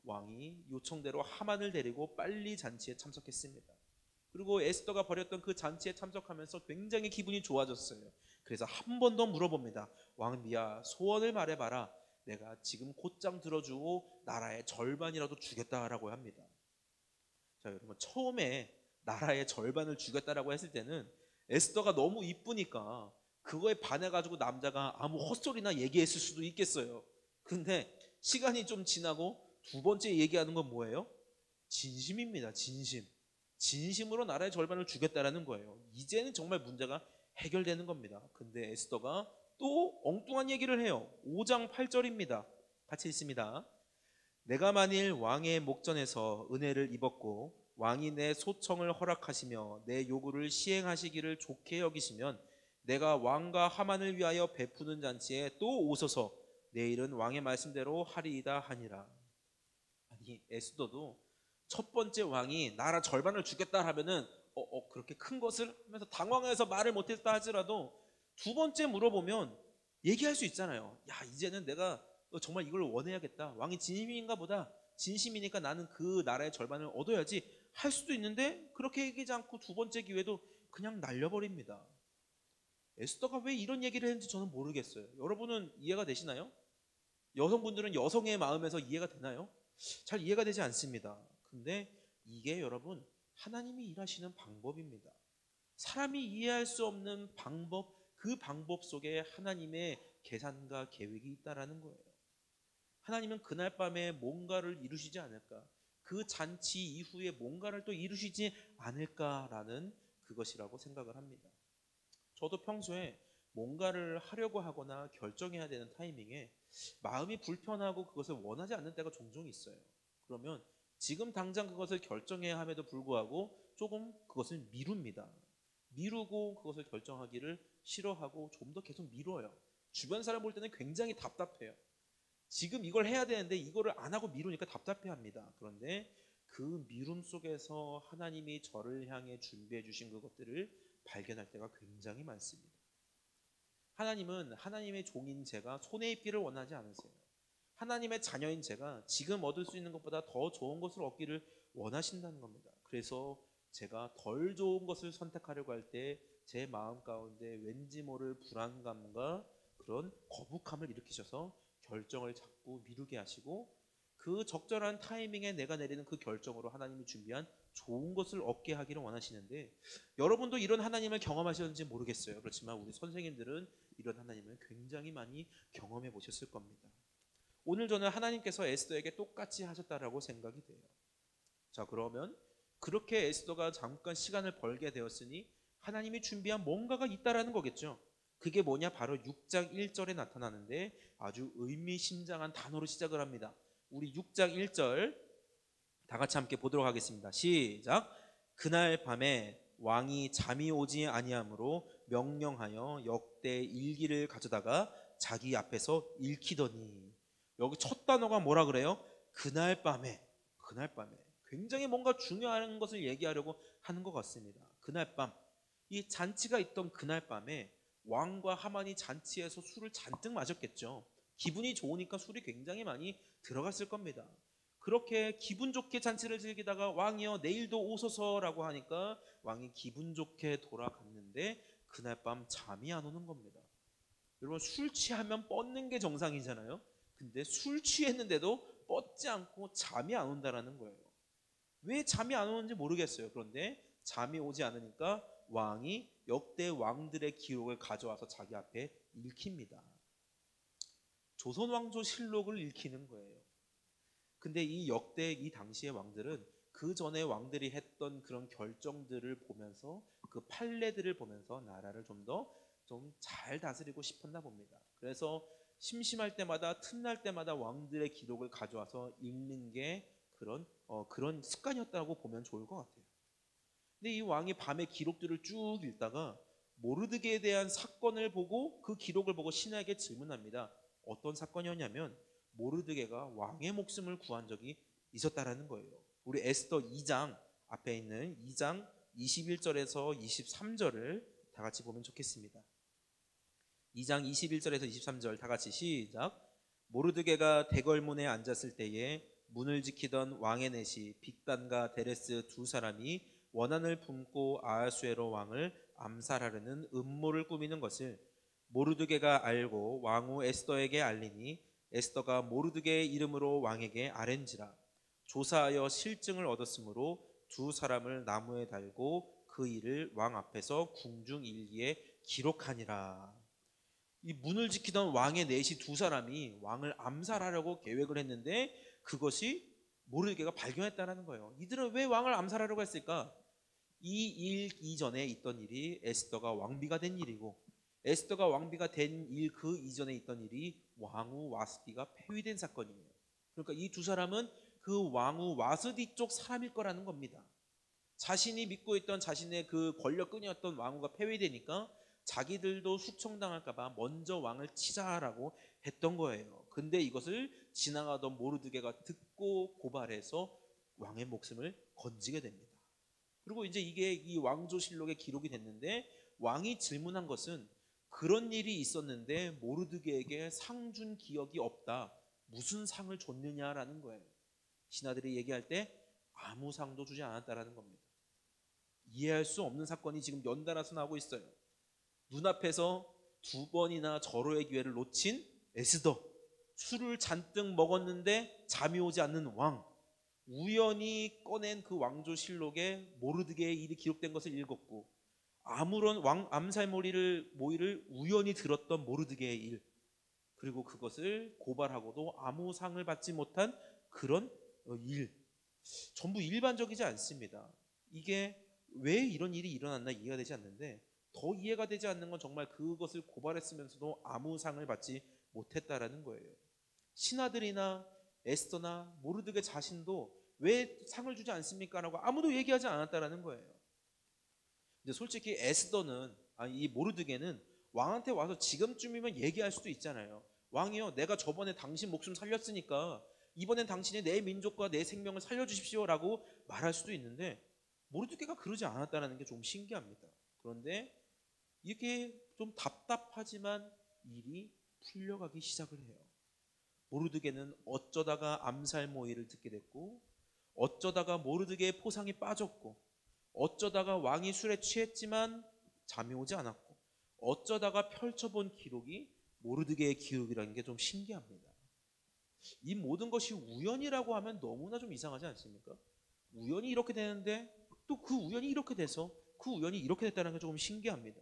왕이 요청대로 하만을 데리고 빨리 잔치에 참석했습니다. 그리고 에스더가 벌였던 그 잔치에 참석하면서 굉장히 기분이 좋아졌어요. 그래서 한 번 더 물어봅니다. 왕비야 소원을 말해봐라. 내가 지금 곧장 들어주고 나라의 절반이라도 주겠다라고 합니다. 자 여러분 처음에 나라의 절반을 주겠다라고 했을 때는 에스더가 너무 이쁘니까 그거에 반해가지고 남자가 아무 헛소리나 얘기했을 수도 있겠어요. 근데 시간이 좀 지나고 두 번째 얘기하는 건 뭐예요? 진심입니다. 진심. 진심으로 나라의 절반을 주겠다라는 거예요. 이제는 정말 문제가 해결되는 겁니다. 근데 에스더가 또 엉뚱한 얘기를 해요. 5장 8절입니다. 같이 읽습니다. 내가 만일 왕의 목전에서 은혜를 입었고 왕이 내 소청을 허락하시며 내 요구를 시행하시기를 좋게 여기시면 내가 왕과 하만을 위하여 베푸는 잔치에 또 오소서 내일은 왕의 말씀대로 하리이다 하니라. 아니 에스더도 첫 번째 왕이 나라 절반을 주겠다 하면은 그렇게 큰 것을 하면서 당황해서 말을 못했다 하더라도 두 번째 물어보면 얘기할 수 있잖아요. 야 이제는 내가 정말 이걸 원해야겠다. 왕이 진심인가 보다. 진심이니까 나는 그 나라의 절반을 얻어야지 할 수도 있는데 그렇게 얘기하지 않고 두 번째 기회도 그냥 날려버립니다. 에스더가 왜 이런 얘기를 했는지 저는 모르겠어요. 여러분은 이해가 되시나요? 여성분들은 여성의 마음에서 이해가 되나요? 잘 이해가 되지 않습니다. 근데 이게 여러분 하나님이 일하시는 방법입니다. 사람이 이해할 수 없는 방법, 그 방법 속에 하나님의 계산과 계획이 있다라는 거예요. 하나님은 그날 밤에 뭔가를 이루시지 않을까? 그 잔치 이후에 뭔가를 또 이루시지 않을까라는 그것이라고 생각을 합니다. 저도 평소에 뭔가를 하려고 하거나 결정해야 되는 타이밍에 마음이 불편하고 그것을 원하지 않는 때가 종종 있어요. 그러면 지금 당장 그것을 결정해야 함에도 불구하고 조금 그것을 미룹니다. 미루고 그것을 결정하기를 싫어하고 좀 더 계속 미뤄요. 주변 사람 볼 때는 굉장히 답답해요. 지금 이걸 해야 되는데 이거를 안 하고 미루니까 답답해합니다. 그런데 그 미룸 속에서 하나님이 저를 향해 준비해 주신 그것들을 발견할 때가 굉장히 많습니다. 하나님은 하나님의 종인 제가 손에 입기를 원하지 않으세요. 하나님의 자녀인 제가 지금 얻을 수 있는 것보다 더 좋은 것을 얻기를 원하신다는 겁니다. 그래서 제가 덜 좋은 것을 선택하려고 할 때 제 마음 가운데 왠지 모를 불안감과 그런 거북함을 일으키셔서 결정을 자꾸 미루게 하시고 그 적절한 타이밍에 내가 내리는 그 결정으로 하나님이 준비한 좋은 것을 얻게 하기를 원하시는데 여러분도 이런 하나님을 경험하셨는지 모르겠어요. 그렇지만 우리 선생님들은 이런 하나님을 굉장히 많이 경험해 보셨을 겁니다. 오늘 저는 하나님께서 에스더에게 똑같이 하셨다라고 생각이 돼요. 자, 그러면 그렇게 에스더가 잠깐 시간을 벌게 되었으니 하나님이 준비한 뭔가가 있다라는 거겠죠. 그게 뭐냐? 바로 6장 1절에 나타나는데 아주 의미심장한 단어로 시작을 합니다. 우리 6장 1절 다 같이 함께 보도록 하겠습니다. 시작. 그날 밤에 왕이 잠이 오지 아니하므로 명령하여 역대 일기를 가져다가 자기 앞에서 읽히더니, 여기 첫 단어가 뭐라 그래요? 그날 밤에. 그날 밤에 굉장히 뭔가 중요한 것을 얘기하려고 하는 것 같습니다. 그날 밤, 이 잔치가 있던 그날 밤에 왕과 하만이 잔치에서 술을 잔뜩 마셨겠죠. 기분이 좋으니까 술이 굉장히 많이 들어갔을 겁니다. 그렇게 기분 좋게 잔치를 즐기다가 왕이여 내일도 오소서라고 하니까 왕이 기분 좋게 돌아갔는데 그날 밤 잠이 안 오는 겁니다. 여러분, 술 취하면 뻗는 게 정상이잖아요. 근데 술 취했는데도 뻗지 않고 잠이 안 온다라는 거예요. 왜 잠이 안 오는지 모르겠어요. 그런데 잠이 오지 않으니까 왕이 역대 왕들의 기록을 가져와서 자기 앞에 읽힙니다. 조선왕조실록을 읽히는 거예요. 근데 이 역대 이 당시의 왕들은 그 전에 왕들이 했던 그런 결정들을 보면서 그 판례들을 보면서 나라를 좀 잘 다스리고 싶었나 봅니다. 그래서 심심할 때마다 틈날 때마다 왕들의 기록을 가져와서 읽는 게 그런 습관이었다고 보면 좋을 것 같아요. 근데 이 왕이 밤에 기록들을 쭉 읽다가 모르드게에 대한 사건을 보고 그 기록을 보고 신하에게 질문합니다. 어떤 사건이었냐면 모르드게가 왕의 목숨을 구한 적이 있었다라는 거예요. 우리 에스더 2장 앞에 있는 2장 21절에서 23절을 다 같이 보면 좋겠습니다. 2장 21절에서 23절 다 같이 시작. 모르드게가 대궐문에 앉았을 때에 문을 지키던 왕의 내시 빅단과 데레스 두 사람이 원한을 품고 아하수에로 왕을 암살하려는 음모를 꾸미는 것을 모르드게가 알고 왕후 에스더에게 알리니 에스더가 모르드게의 이름으로 왕에게 아랜지라. 조사하여 실증을 얻었으므로 두 사람을 나무에 달고 그 일을 왕 앞에서 궁중일기에 기록하니라. 이 문을 지키던 왕의 넷이 두 사람이 왕을 암살하려고 계획을 했는데 그것이 모르드게가 발견했다는 거예요. 이들은 왜 왕을 암살하려고 했을까? 이 일 이전에 있던 일이 에스더가 왕비가 된 일이고, 에스더가 왕비가 된 일 그 이전에 있던 일이 왕후 와스디가 폐위된 사건이에요. 그러니까 이 두 사람은 그 왕후 와스디 쪽 사람일 거라는 겁니다. 자신이 믿고 있던 자신의 그 권력근이었던 왕후가 폐위되니까 자기들도 숙청당할까 봐 먼저 왕을 치자라고 했던 거예요. 근데 이것을 지나가던 모르드게가 듣고 고발해서 왕의 목숨을 건지게 됩니다. 그리고 이제 이게 이 왕조실록에 기록이 됐는데 왕이 질문한 것은 그런 일이 있었는데 모르드게에게 상 준 기억이 없다. 무슨 상을 줬느냐라는 거예요. 신하들이 얘기할 때 아무 상도 주지 않았다라는 겁니다. 이해할 수 없는 사건이 지금 연달아서 나오고 있어요. 눈앞에서 두 번이나 절호의 기회를 놓친 에스더, 술을 잔뜩 먹었는데 잠이 오지 않는 왕, 우연히 꺼낸 그 왕조실록에 모르드게의 일이 기록된 것을 읽었고 아무런 왕 암살모의를 우연히 들었던 모르드게의 일, 그리고 그것을 고발하고도 아무 상을 받지 못한 그런 일, 전부 일반적이지 않습니다. 이게 왜 이런 일이 일어났나 이해가 되지 않는데 더 이해가 되지 않는 건 정말 그것을 고발했으면서도 아무 상을 받지 못했다라는 거예요. 신하들이나 에스더나 모르드게 자신도 왜 상을 주지 않습니까? 라고 아무도 얘기하지 않았다라는 거예요. 근데 솔직히 에스더는, 이 모르드게는 왕한테 와서 지금쯤이면 얘기할 수도 있잖아요. 왕이요, 내가 저번에 당신 목숨 살렸으니까 이번엔 당신이 내 민족과 내 생명을 살려주십시오 라고 말할 수도 있는데 모르드게가 그러지 않았다는 게 좀 신기합니다. 그런데 이렇게 좀 답답하지만 일이 풀려가기 시작을 해요. 모르드게는 어쩌다가 암살 모의를 듣게 됐고, 어쩌다가 모르드게의 포상이 빠졌고, 어쩌다가 왕이 술에 취했지만 잠이 오지 않았고, 어쩌다가 펼쳐본 기록이 모르드게의 기록이라는 게 좀 신기합니다. 이 모든 것이 우연이라고 하면 너무나 좀 이상하지 않습니까? 우연히 이렇게 되는데 또 그 우연이 이렇게 돼서 그 우연이 이렇게 됐다는 게 조금 신기합니다.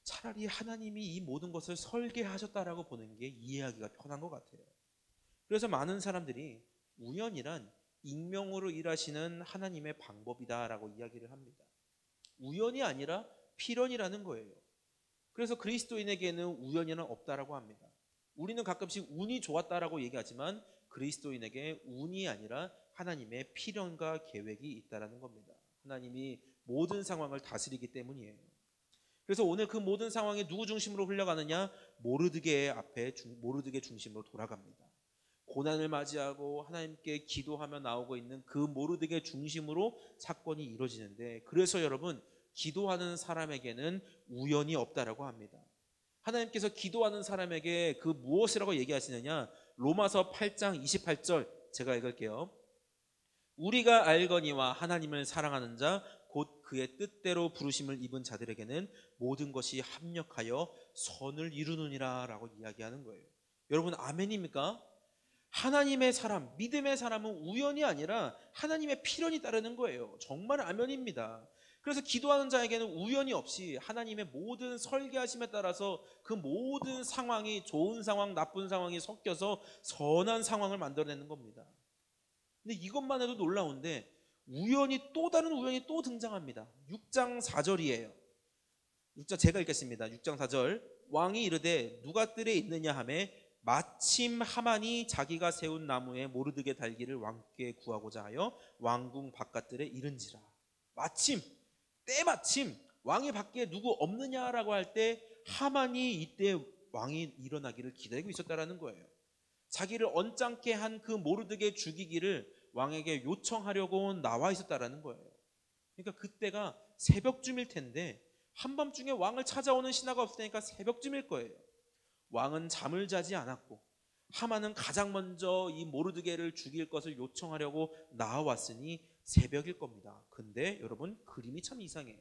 차라리 하나님이 이 모든 것을 설계하셨다라고 보는 게 이해하기가 편한 것 같아요. 그래서 많은 사람들이 우연이란 익명으로 일하시는 하나님의 방법이다라고 이야기를 합니다. 우연이 아니라 필연이라는 거예요. 그래서 그리스도인에게는 우연이란 없다라고 합니다. 우리는 가끔씩 운이 좋았다라고 얘기하지만 그리스도인에게 운이 아니라 하나님의 필연과 계획이 있다라는 겁니다. 하나님이 모든 상황을 다스리기 때문이에요. 그래서 오늘 그 모든 상황이 누구 중심으로 흘러가느냐? 모르드게 앞에 모르드게 중심으로 돌아갑니다. 고난을 맞이하고 하나님께 기도하며 나오고 있는 그 모르드게 중심으로 사건이 이루어지는데, 그래서 여러분, 기도하는 사람에게는 우연이 없다라고 합니다. 하나님께서 기도하는 사람에게 그 무엇이라고 얘기하시느냐? 로마서 8장 28절 제가 읽을게요. 우리가 알거니와 하나님을 사랑하는 자 곧 그의 뜻대로 부르심을 입은 자들에게는 모든 것이 합력하여 선을 이루느니라 라고 이야기하는 거예요. 여러분, 아멘입니까? 하나님의 사람, 믿음의 사람은 우연이 아니라 하나님의 필연이 따르는 거예요. 정말 아멘입니다. 그래서 기도하는 자에게는 우연이 없이 하나님의 모든 설계하심에 따라서 그 모든 상황이, 좋은 상황, 나쁜 상황이 섞여서 선한 상황을 만들어내는 겁니다. 근데 이것만 해도 놀라운데 우연히, 또 다른 우연이 또 등장합니다. 6장 4절이에요. 6장 제가 읽겠습니다. 6장 4절. 왕이 이르되 누가 뜰에 있느냐 하매 마침 하만이 자기가 세운 나무에 모르드게 달기를 왕께 구하고자 하여 왕궁 바깥들에 이른지라. 마침, 때마침 왕이 밖에 누구 없느냐라고 할 때 하만이 이때 왕이 일어나기를 기다리고 있었다라는 거예요. 자기를 언짢게 한 그 모르드게 죽이기를 왕에게 요청하려고 나와 있었다라는 거예요. 그러니까 그때가 새벽쯤일 텐데 한밤중에 왕을 찾아오는 신하가 없을 테니까 새벽쯤일 거예요. 왕은 잠을 자지 않았고 하만은 가장 먼저 이 모르드게를 죽일 것을 요청하려고 나와왔으니 새벽일 겁니다. 근데 여러분, 그림이 참 이상해요.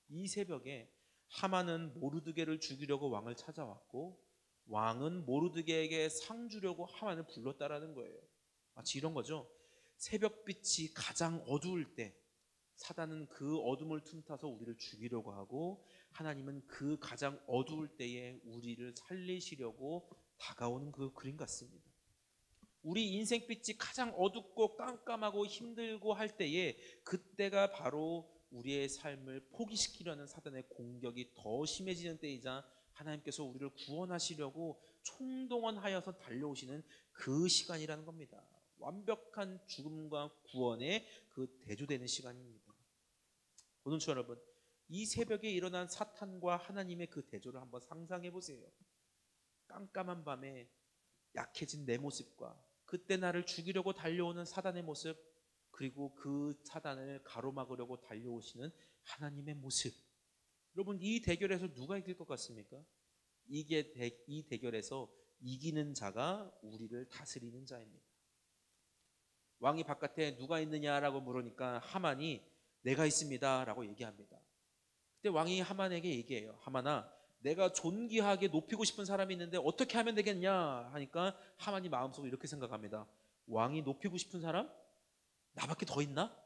이 새벽에 하만은 모르드게를 죽이려고 왕을 찾아왔고 왕은 모르드게에게 상 주려고 하만을 불렀다라는 거예요. 마치 이런 거죠. 새벽빛이 가장 어두울 때 사단은 그 어둠을 틈타서 우리를 죽이려고 하고 하나님은 그 가장 어두울 때에 우리를 살리시려고 다가오는 그 그림 같습니다. 우리 인생빛이 가장 어둡고 깜깜하고 힘들고 할 때에 그때가 바로 우리의 삶을 포기시키려는 사단의 공격이 더 심해지는 때이자 하나님께서 우리를 구원하시려고 총동원하여서 달려오시는 그 시간이라는 겁니다. 완벽한 죽음과 구원의 그 대조되는 시간입니다. 고등초 여러분, 이 새벽에 일어난 사탄과 하나님의 그 대조를 한번 상상해 보세요. 깜깜한 밤에 약해진 내 모습과 그때 나를 죽이려고 달려오는 사단의 모습, 그리고 그 사단을 가로막으려고 달려오시는 하나님의 모습. 여러분, 이 대결에서 누가 이길 것 같습니까? 이 대결에서 이기는 자가 우리를 다스리는 자입니다. 왕이 바깥에 누가 있느냐라고 물으니까 하만이 내가 있습니다 라고 얘기합니다. 그때 왕이 하만에게 얘기해요. 하만아, 내가 존귀하게 높이고 싶은 사람이 있는데 어떻게 하면 되겠냐 하니까 하만이 마음속으로 이렇게 생각합니다. 왕이 높이고 싶은 사람? 나밖에 더 있나?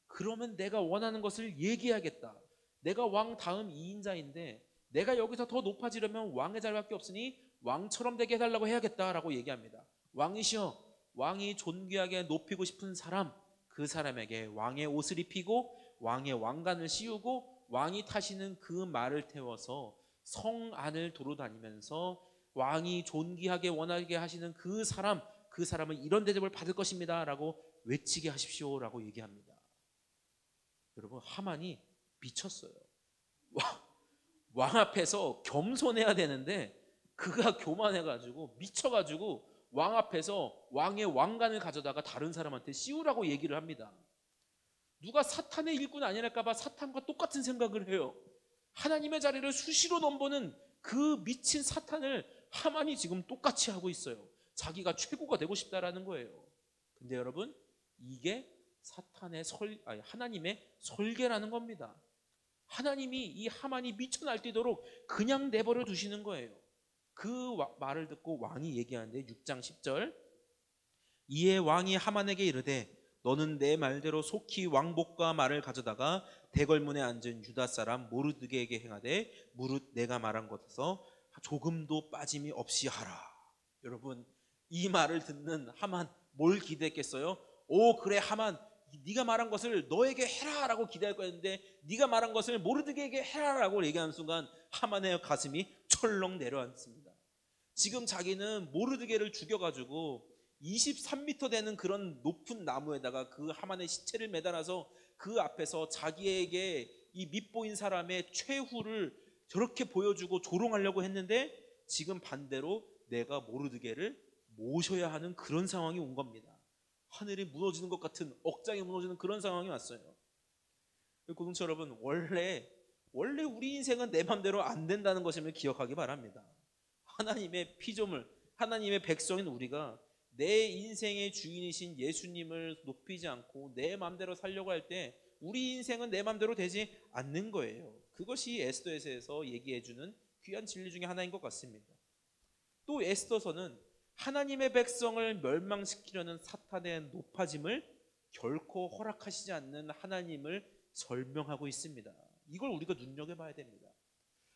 그러면 내가 원하는 것을 얘기해야겠다. 내가 왕 다음 2인자인데 내가 여기서 더 높아지려면 왕의 자리밖에 없으니 왕처럼 되게 해달라고 해야겠다라고 얘기합니다. 왕이시여, 왕이 존귀하게 높이고 싶은 사람, 그 사람에게 왕의 옷을 입히고 왕의 왕관을 씌우고 왕이 타시는 그 말을 태워서 성 안을 돌아다니면서 왕이 존귀하게 원하게 하시는 그 사람은 이런 대접을 받을 것입니다 라고 외치게 하십시오 라고 얘기합니다. 여러분, 하만이 미쳤어요. 왕 앞에서 겸손해야 되는데 그가 교만해가지고 미쳐가지고 왕 앞에서 왕의 왕관을 가져다가 다른 사람한테 씌우라고 얘기를 합니다. 누가 사탄의 일꾼 아니랄까봐 사탄과 똑같은 생각을 해요. 하나님의 자리를 수시로 넘보는 그 미친 사탄을 하만이 지금 똑같이 하고 있어요. 자기가 최고가 되고 싶다라는 거예요. 근데 여러분, 이게 하나님의 설계라는 겁니다. 하나님이 이 하만이 미쳐 날뛰도록 그냥 내버려 두시는 거예요. 그 말을 듣고 왕이 얘기하는데 6장 10절. 이에 왕이 하만에게 이르되 너는 내 말대로 속히 왕복과 말을 가져다가 대궐문에 앉은 유다 사람 모르드게에게 행하되 무릇 내가 말한 것에서 조금도 빠짐이 없이 하라. 여러분, 이 말을 듣는 하만 뭘 기대했겠어요? 오, 그래, 하만, 네가 말한 것을 너에게 해라라고 기대할 거였는데 네가 말한 것을 모르드게에게 해라라고 얘기하는 순간 하만의 가슴이 철렁 내려앉습니다. 지금 자기는 모르드게를 죽여가지고 23m 되는 그런 높은 나무에다가 그 하만의 시체를 매달아서 그 앞에서 자기에게 이 밉보인 사람의 최후를 저렇게 보여주고 조롱하려고 했는데 지금 반대로 내가 모르드게를 모셔야 하는 그런 상황이 온 겁니다. 하늘이 무너지는 것 같은, 억장이 무너지는 그런 상황이 왔어요. 고등치 여러분, 원래 우리 인생은 내 맘대로 안 된다는 것임을 기억하기 바랍니다. 하나님의 피조물, 하나님의 백성인 우리가 내 인생의 주인이신 예수님을 높이지 않고 내 맘대로 살려고 할 때 우리 인생은 내 맘대로 되지 않는 거예요. 그것이 에스더에서에서 얘기해주는 귀한 진리 중에 하나인 것 같습니다. 또 에스더서는 하나님의 백성을 멸망시키려는 사탄의 높아짐을 결코 허락하시지 않는 하나님을 설명하고 있습니다. 이걸 우리가 눈여겨봐야 됩니다.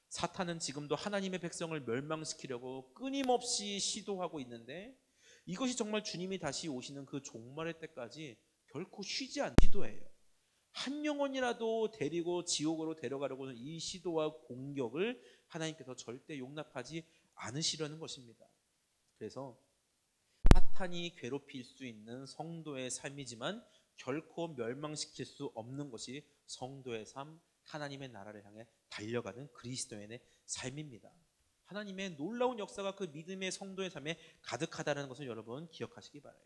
사탄은 지금도 하나님의 백성을 멸망시키려고 끊임없이 시도하고 있는데 이것이 정말 주님이 다시 오시는 그 종말의 때까지 결코 쉬지 않는 시도예요. 한 영혼이라도 데리고 지옥으로 데려가려고 하는 이 시도와 공격을 하나님께서 절대 용납하지 않으시려는 것입니다. 그래서 사탄이 괴롭힐 수 있는 성도의 삶이지만 결코 멸망시킬 수 없는 것이 성도의 삶, 하나님의 나라를 향해 달려가는 그리스도인의 삶입니다. 하나님의 놀라운 역사가 그 믿음의 성도의 삶에 가득하다는 것을 여러분 기억하시기 바라요.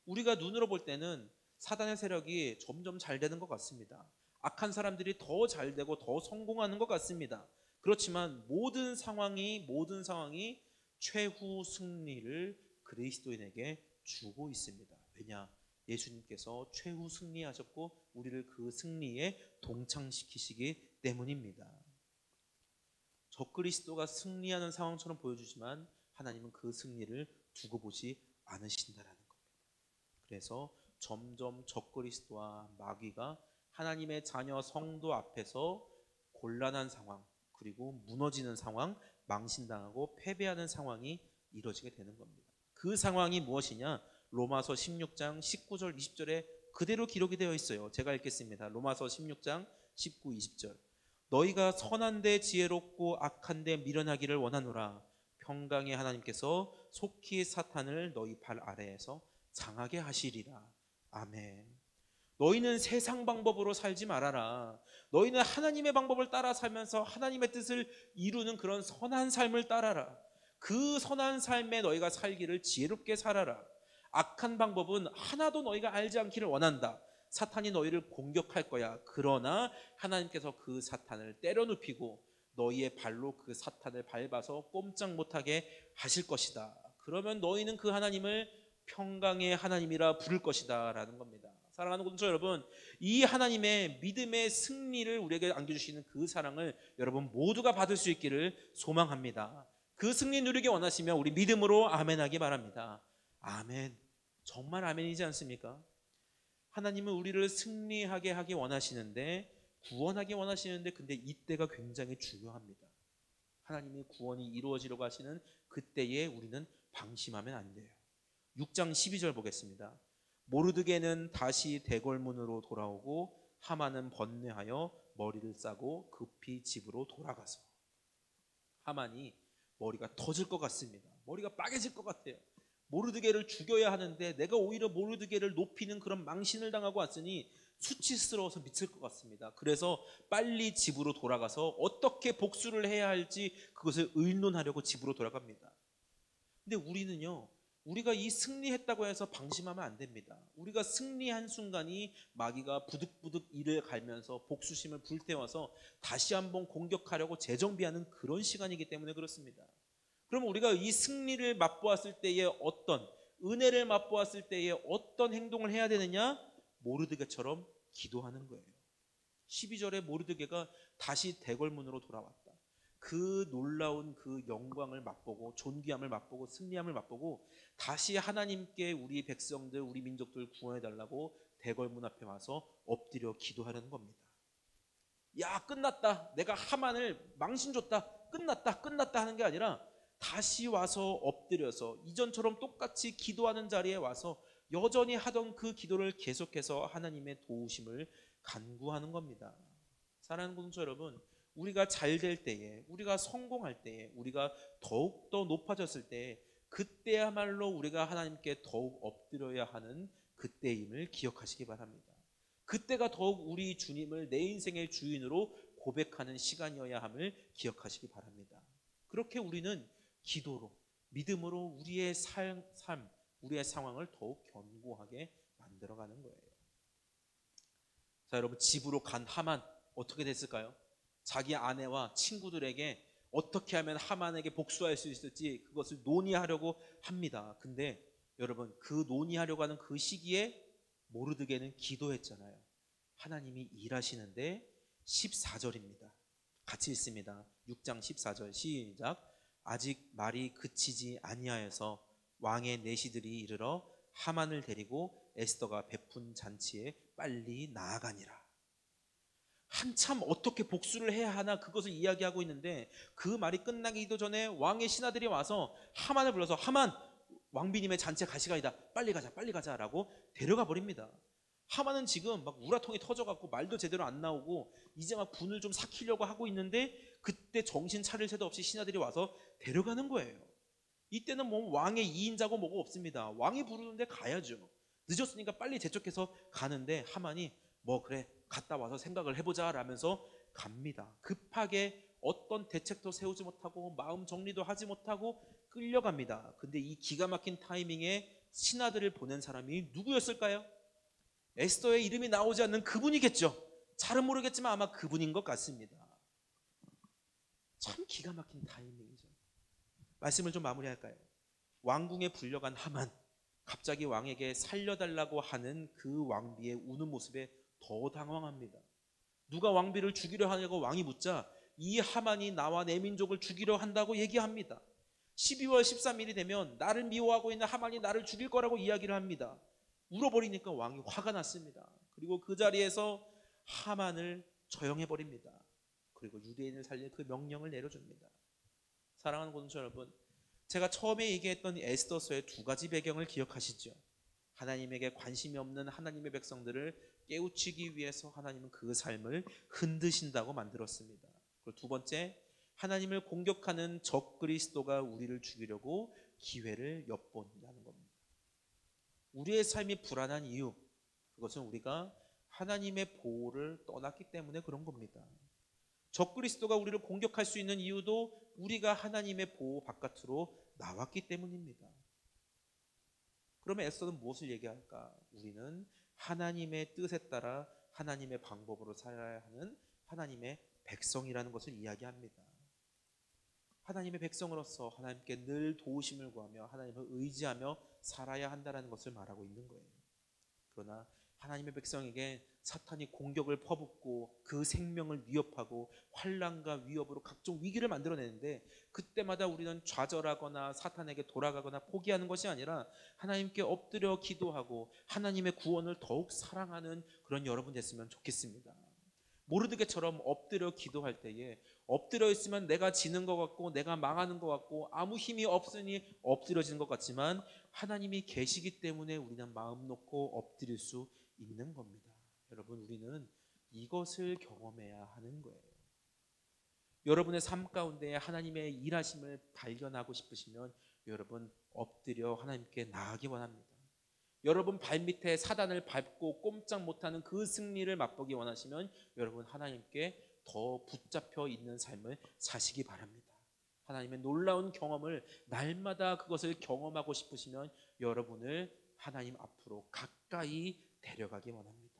우리가 눈으로 볼 때는 사단의 세력이 점점 잘 되는 것 같습니다. 악한 사람들이 더 잘 되고 더 성공하는 것 같습니다. 그렇지만 모든 상황이 최후 승리를 그리스도인에게 주고 있습니다. 왜냐? 예수님께서 최후 승리하셨고 우리를 그 승리에 동참시키시기 때문입니다. 적그리스도가 승리하는 상황처럼 보여주지만 하나님은 그 승리를 두고 보지 않으신다라는 겁니다. 그래서 점점 적그리스도와 마귀가 하나님의 자녀 성도 앞에서 곤란한 상황, 그리고 무너지는 상황, 망신당하고 패배하는 상황이 이루어지게 되는 겁니다. 그 상황이 무엇이냐? 로마서 16장 19절 20절에 그대로 기록이 되어 있어요. 제가 읽겠습니다. 로마서 16장 19, 20절. 너희가 선한데 지혜롭고 악한데 미련하기를 원하노라. 평강의 하나님께서 속히 사탄을 너희 발 아래에서 장하게 하시리라. 아멘. 너희는 세상 방법으로 살지 말아라. 너희는 하나님의 방법을 따라 살면서 하나님의 뜻을 이루는 그런 선한 삶을 따라라. 그 선한 삶에 너희가 살기를 지혜롭게 살아라. 악한 방법은 하나도 너희가 알지 않기를 원한다. 사탄이 너희를 공격할 거야. 그러나 하나님께서 그 사탄을 때려눕히고 너희의 발로 그 사탄을 밟아서 꼼짝 못하게 하실 것이다. 그러면 너희는 그 하나님을 평강의 하나님이라 부를 것이다 라는 겁니다. 사랑하는 공동체 여러분, 이 하나님의 믿음의 승리를 우리에게 안겨주시는 그 사랑을 여러분 모두가 받을 수 있기를 소망합니다. 그 승리 누리기 원하시면 우리 믿음으로 아멘하기 바랍니다. 아멘. 정말 아멘이지 않습니까? 하나님은 우리를 승리하게 하기 원하시는데, 구원하기 원하시는데, 근데 이때가 굉장히 중요합니다. 하나님의 구원이 이루어지려고 하시는 그때에 우리는 방심하면 안 돼요. 6장 12절 보겠습니다. 모르드게는 다시 대궐문으로 돌아오고 하만은 번뇌하여 머리를 싸고 급히 집으로 돌아가서. 하만이 머리가 터질 것 같습니다. 머리가 빠개질 것 같아요. 모르드게를 죽여야 하는데 내가 오히려 모르드게를 높이는 그런 망신을 당하고 왔으니 수치스러워서 미칠 것 같습니다. 그래서 빨리 집으로 돌아가서 어떻게 복수를 해야 할지 그것을 의논하려고 집으로 돌아갑니다. 근데 우리는요, 우리가 이 승리했다고 해서 방심하면 안 됩니다. 우리가 승리한 순간이 마귀가 부득부득 이를 갈면서 복수심을 불태워서 다시 한번 공격하려고 재정비하는 그런 시간이기 때문에 그렇습니다. 그럼 우리가 이 승리를 맛보았을 때에 어떤, 은혜를 맛보았을 때에 어떤 행동을 해야 되느냐? 모르드게처럼 기도하는 거예요. 12절에 모르드게가 다시 대궐문으로 돌아왔다. 그 놀라운 그 영광을 맛보고 존귀함을 맛보고 승리함을 맛보고 다시 하나님께 우리 백성들 우리 민족들 구원해 달라고 대궐문 앞에 와서 엎드려 기도하려는 겁니다. 야, 끝났다. 내가 하만을 망신 줬다. 끝났다 하는 게 아니라 다시 와서 엎드려서 이전처럼 똑같이 기도하는 자리에 와서 여전히 하던 그 기도를 계속해서 하나님의 도우심을 간구하는 겁니다. 사랑하는 공동체 여러분, 우리가 잘 될 때에, 우리가 성공할 때에, 우리가 더욱더 높아졌을 때에 그때야말로 우리가 하나님께 더욱 엎드려야 하는 그때임을 기억하시기 바랍니다. 그때가 더욱 우리 주님을 내 인생의 주인으로 고백하는 시간이어야 함을 기억하시기 바랍니다. 그렇게 우리는 기도로, 믿음으로 우리의 삶, 우리의 상황을 더욱 견고하게 만들어가는 거예요. 자, 여러분, 집으로 간 하만 어떻게 됐을까요? 자기 아내와 친구들에게 어떻게 하면 하만에게 복수할 수 있을지 그것을 논의하려고 합니다. 근데 여러분, 그 논의하려고 하는 그 시기에 모르드게는 기도했잖아요. 하나님이 일하시는데 14절입니다. 같이 읽습니다. 6장 14절 시작. 아직 말이 그치지 아니하여서 왕의 내시들이 이르러 하만을 데리고 에스더가 베푼 잔치에 빨리 나아가니라. 한참 어떻게 복수를 해야 하나 그것을 이야기하고 있는데 그 말이 끝나기도 전에 왕의 신하들이 와서 하만을 불러서 하만, 왕비님의 잔치가 갈 시간이다. 빨리 가자 라고 데려가 버립니다. 하만은 지금 막 우라통이 터져갖고 말도 제대로 안 나오고 이제 막 분을 좀 삭히려고 하고 있는데 그때 정신 차릴 새도 없이 신하들이 와서 데려가는 거예요. 이때는 뭐 왕의 2인자고 뭐고 없습니다. 왕이 부르는데 가야죠. 늦었으니까 빨리 재촉해서 가는데 하만이 뭐 그래 갔다 와서 생각을 해보자 라면서 갑니다. 급하게 어떤 대책도 세우지 못하고 마음 정리도 하지 못하고 끌려갑니다. 근데 이 기가 막힌 타이밍에 신하들을 보낸 사람이 누구였을까요? 에스더의 이름이 나오지 않는 그분이겠죠. 잘은 모르겠지만 아마 그분인 것 같습니다. 참 기가 막힌 타이밍이죠. 말씀을 좀 마무리할까요? 왕궁에 불려간 하만, 갑자기 왕에게 살려달라고 하는 그 왕비의 우는 모습에 더 당황합니다. 누가 왕비를 죽이려 하냐고 왕이 묻자 이 하만이 나와 내 민족을 죽이려 한다고 얘기합니다. 12월 13일이 되면 나를 미워하고 있는 하만이 나를 죽일 거라고 이야기를 합니다. 울어버리니까 왕이 화가 났습니다. 그리고 그 자리에서 하만을 처형해버립니다. 그리고 유대인을 살릴 그 명령을 내려줍니다. 사랑하는 공동체 여러분, 제가 처음에 얘기했던 에스더서의 두 가지 배경을 기억하시죠? 하나님에게 관심이 없는 하나님의 백성들을 깨우치기 위해서 하나님은 그 삶을 흔드신다고 만들었습니다. 그리고 두 번째, 하나님을 공격하는 적 그리스도가 우리를 죽이려고 기회를 엿본다는 겁니다. 우리의 삶이 불안한 이유, 그것은 우리가 하나님의 보호를 떠났기 때문에 그런 겁니다. 적 그리스도가 우리를 공격할 수 있는 이유도 우리가 하나님의 보호 바깥으로 나왔기 때문입니다. 그러면 에스더는 무엇을 얘기할까? 우리는 하나님의 뜻에 따라 하나님의 방법으로 살아야 하는 하나님의 백성이라는 것을 이야기합니다. 하나님의 백성으로서 하나님께 늘 도우심을 구하며 하나님을 의지하며 살아야 한다는 것을 말하고 있는 거예요. 그러나 하나님의 백성에게 사탄이 공격을 퍼붓고 그 생명을 위협하고 환난과 위협으로 각종 위기를 만들어내는데 그때마다 우리는 좌절하거나 사탄에게 돌아가거나 포기하는 것이 아니라 하나님께 엎드려 기도하고 하나님의 구원을 더욱 사랑하는 그런 여러분 됐으면 좋겠습니다. 모르드게처럼 엎드려 기도할 때에 엎드려 있으면 내가 지는 것 같고 내가 망하는 것 같고 아무 힘이 없으니 엎드려지는 것 같지만 하나님이 계시기 때문에 우리는 마음 놓고 엎드릴 수 있는 겁니다. 여러분, 우리는 이것을 경험해야 하는 거예요. 여러분의 삶 가운데 하나님의 일하심을 발견하고 싶으시면 여러분 엎드려 하나님께 나아가기 원합니다. 여러분 발밑에 사단을 밟고 꼼짝 못하는 그 승리를 맛보기 원하시면 여러분 하나님께 더 붙잡혀 있는 삶을 사시기 바랍니다. 하나님의 놀라운 경험을 날마다 그것을 경험하고 싶으시면 여러분을 하나님 앞으로 가까이 데려가기 원합니다.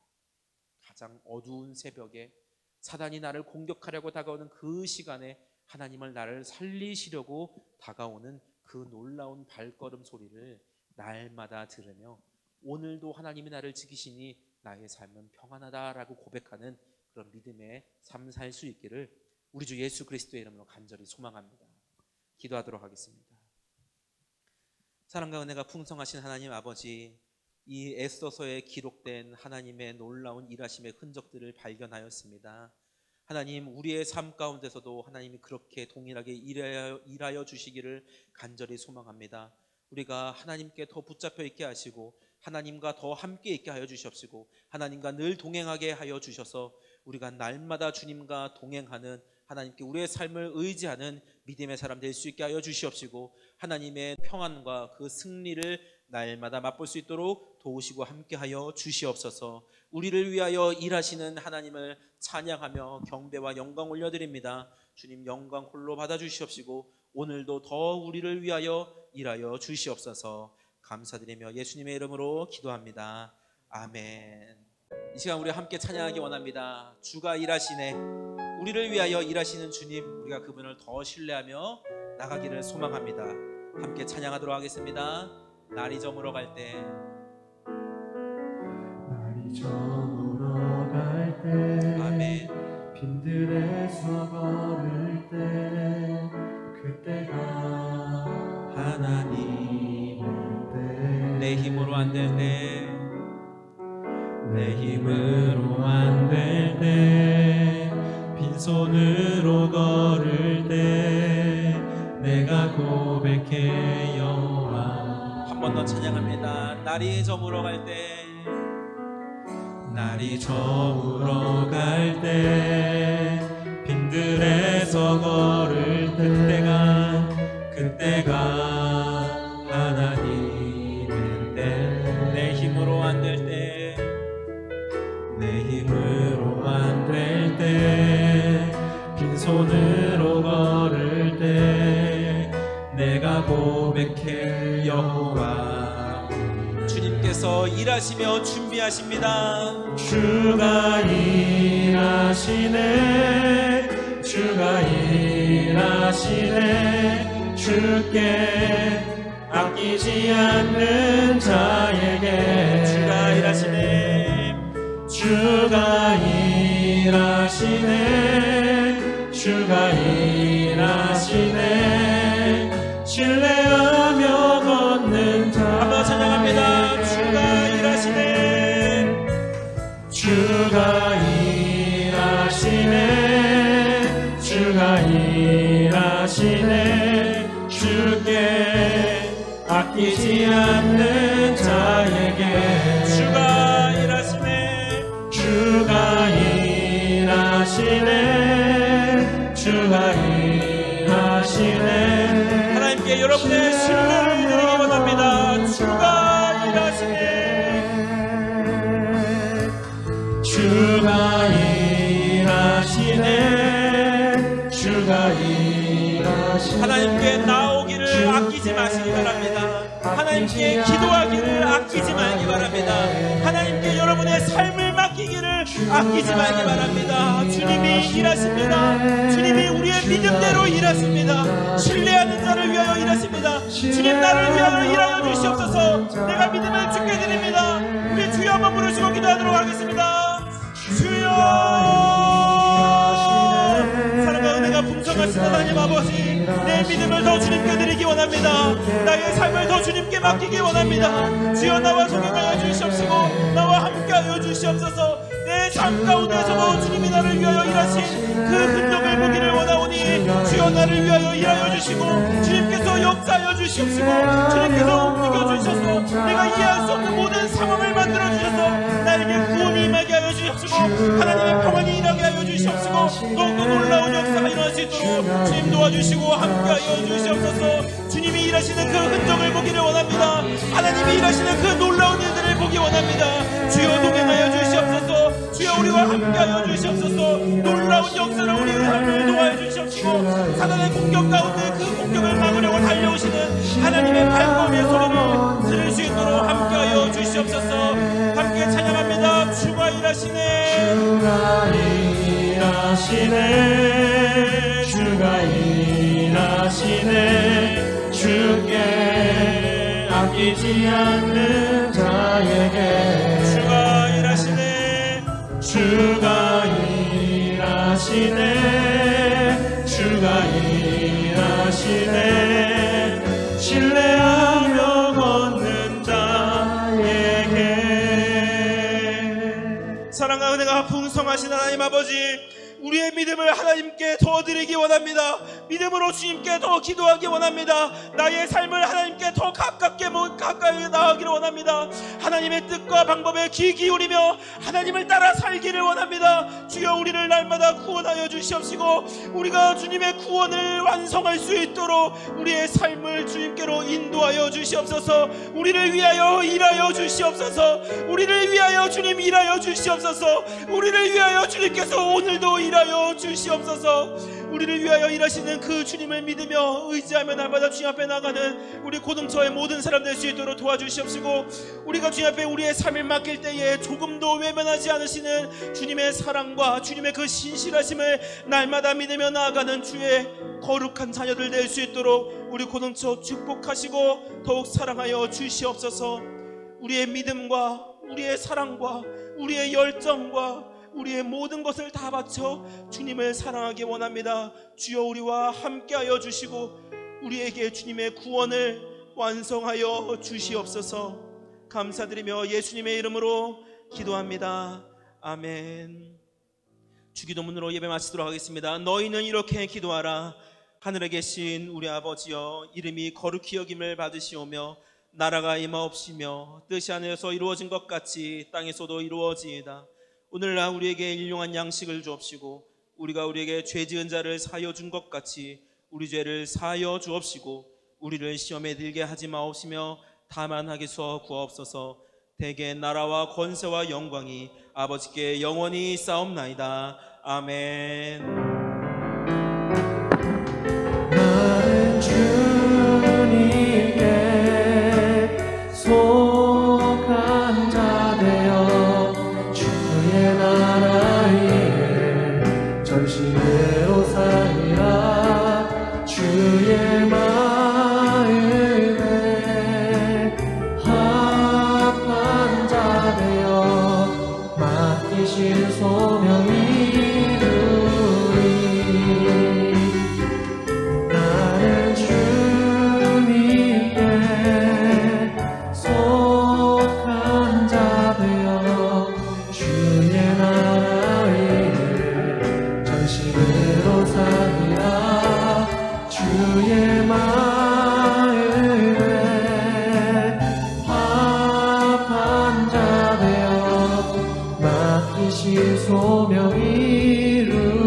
가장 어두운 새벽에 사단이 나를 공격하려고 다가오는 그 시간에 하나님을 나를 살리시려고 다가오는 그 놀라운 발걸음 소리를 날마다 들으며 오늘도 하나님이 나를 지키시니 나의 삶은 평안하다라고 고백하는 그런 믿음의 삶 살 수 있기를 우리 주 예수 그리스도의 이름으로 간절히 소망합니다. 기도하도록 하겠습니다. 사랑과 은혜가 풍성하신 하나님 아버지, 이 에스더서에 기록된 하나님의 놀라운 일하심의 흔적들을 발견하였습니다. 하나님, 우리의 삶 가운데서도 하나님이 그렇게 동일하게 일하여 주시기를 간절히 소망합니다. 우리가 하나님께 더 붙잡혀 있게 하시고 하나님과 더 함께 있게 하여 주시옵시고 하나님과 늘 동행하게 하여 주셔서 우리가 날마다 주님과 동행하는, 하나님께 우리의 삶을 의지하는 믿음의 사람 될 수 있게 하여 주시옵시고 하나님의 평안과 그 승리를 날마다 맛볼 수 있도록 도우시고 함께하여 주시옵소서. 우리를 위하여 일하시는 하나님을 찬양하며 경배와 영광 올려드립니다. 주님, 영광 홀로 받아주시옵시고 오늘도 더 우리를 위하여 일하여 주시옵소서. 감사드리며 예수님의 이름으로 기도합니다. 아멘. 이 시간 우리 함께 찬양하기 원합니다. 주가 일하시네. 우리를 위하여 일하시는 주님, 우리가 그분을 더 신뢰하며 나가기를 소망합니다. 함께 찬양하도록 하겠습니다. 날이 저물어 갈 때, 날이 저물어 갈 때, 아멘. 빈들에서 걸을 때, 그때가 하나님의 때, 내 힘으로 안 될 때, 내 힘으로 안 될 때, 빈손으로 걸을 때, 내가 고백해 여호와. 한 번 더 찬양합니다. 날이 저물어 갈 때, 날이 저물어 갈 때, 빈들에서 걸을 그때가 하나님의 때, 내 힘으로 안 될 때, 내 힘으로 안 될 때, 빈손으로 걸을 때, 내가 고백해 여호와. 주님께서 일하시며 준비하십니다. 주가 일하시네, 주가 일하시네, 주께 아끼지 않는 자에게. 주가 일하시네, 주가 일하시네, 주가 일하시네, 신뢰하며 걷는 자. 한번 찬양합니다. 주가 일하시네, 주가 일하시네, 주가 일하시네, 주께 아끼지 않는 자에게. 주가 일하시네, 주가 일하시네, 주가 일하시네. 하나님께 여러분의 신뢰를 드리기 원합니다. 주가 일하시네, 주가 일하시네, 주가 일하시네. 하나님께 나오기를 아끼지 마시기 바랍니다. 하나님께 기도하기를 아끼지 말기 바랍니다. 하나님께 여러분의 삶을 맡기기를 아끼지 말기 바랍니다. 주님이 일하십니다. 주님이 우리의 믿음대로 일하십니다. 신뢰하는 자를 위하여 일하십니다. 주님, 나를 위하여 일하여 주시옵소서. 내가 믿음을 주께 드립니다. 우리 주여 한번 부르시고 기도하도록 하겠습니다. 주여, 사랑과 은혜가 풍성하신 하나님 아버지, 내 믿음을 더 주님께 드리기 원합니다. 나의 삶을 더 주님께 맡기기 원합니다. 주여, 나와 동행하여 주시옵시고 나와 함께하여 주시옵소서. 내 삶 가운데서도 주님이 나를 위하여 일하신 그 흔적을 보기를 원하오니 주여, 나를 위하여 일하여 주시고 주님께서 역사하여 주시옵시고 주님께서 움직여 주셔서 내가 이해할 수 없는 모든 상황을 만들어 주셔서 나에게 구원이 임하게 하여 주시옵시고 하나님의 평안이 일하게 하여 주시옵시고 더욱더 놀라운 역사가 일어날 수 있도록 주님 도와주시고 함께하여 주시옵소서. 주님이 일하시는 그 흔적을 보기를 원합니다. 하나님이 일하시는 그 놀라운 일들을 보기 원합니다. 주여, 동행하여 주시옵소서. 주여, 우리와 함께하여 주시옵소서. 놀라운 역사를 우리의 삶을 도와여 주시옵시고 사단의 공격 가운데 그 공격을 막으려고 달려오시는 하나님의 발걸음의 소리를 들을 수 있도록 함께하여 주시옵소서. 함께 찬양합니다. 주가 일하시네, 주가 일하시네, 주가 일하시네, 주께 아끼지 않는 자에게. 주가 일하시네, 주가 일하시네, 아버지, 우리의 믿음을 하나님께 더 드리기 원합니다. 믿음으로 주님께 더 기도하기 원합니다. 나의 삶을 하나님께 더 가까이 나아가기를 원합니다. 하나님의 뜻과 방법에 귀 기울이며 하나님을 따라 살기를 원합니다. 주여, 우리를 날마다 구원하여 주시옵시고 우리가 주님의 구원을 완성할 수 있도록 우리의 삶을 주님께로 인도하여 주시옵소서. 우리를 위하여 일하여 주시옵소서. 우리를 위하여 주님 일하여 주시옵소서. 우리를 위하여 주님께서 오늘도 일하여 주시옵소서. 우리를 위하여 일하시는 그 주님을 믿으며 의지하며 날마다 주님 앞에 나가는 우리 고등처의 모든 사람 될 수 있도록 도와주시옵시고, 우리가 주님 앞에 우리의 삶을 맡길 때에 조금도 외면하지 않으시는 주님의 사랑과 주님의 그 신실하심을 날마다 믿으며 나아가는 주의 거룩한 자녀들 될 수 있도록 우리 고등처 축복하시고 더욱 사랑하여 주시옵소서. 우리의 믿음과 우리의 사랑과 우리의 열정과 우리의 모든 것을 다 바쳐 주님을 사랑하기 원합니다. 주여, 우리와 함께하여 주시고 우리에게 주님의 구원을 완성하여 주시옵소서. 감사드리며 예수님의 이름으로 기도합니다. 아멘. 주기도문으로 예배 마치도록 하겠습니다. 너희는 이렇게 기도하라. 하늘에 계신 우리 아버지여, 이름이 거룩히 여김을 받으시오며 나라가 임하옵시며 뜻이 하늘에서 이루어진 것 같이 땅에서도 이루어지이다. 오늘날 우리에게 일용할 양식을 주옵시고 우리가 우리에게 죄 지은 자를 사하여 준 것 같이 우리 죄를 사하여 주옵시고 우리를 시험에 들게 하지 마옵시며 다만 하기서 구하옵소서. 대개 나라와 권세와 영광이 아버지께 영원히 싸움나이다. 아멘. 나는 주님께 속한 자 되어 주의 나라에 전심으로 살리라. 주의 마음에 합한 자 되어 맡기신 소명 이루리. 나는 주님께 속한 자 되어 주의 나라에 전심으로 살리라. 주의 마음에 합한 자 되어 맡기신 소명 이루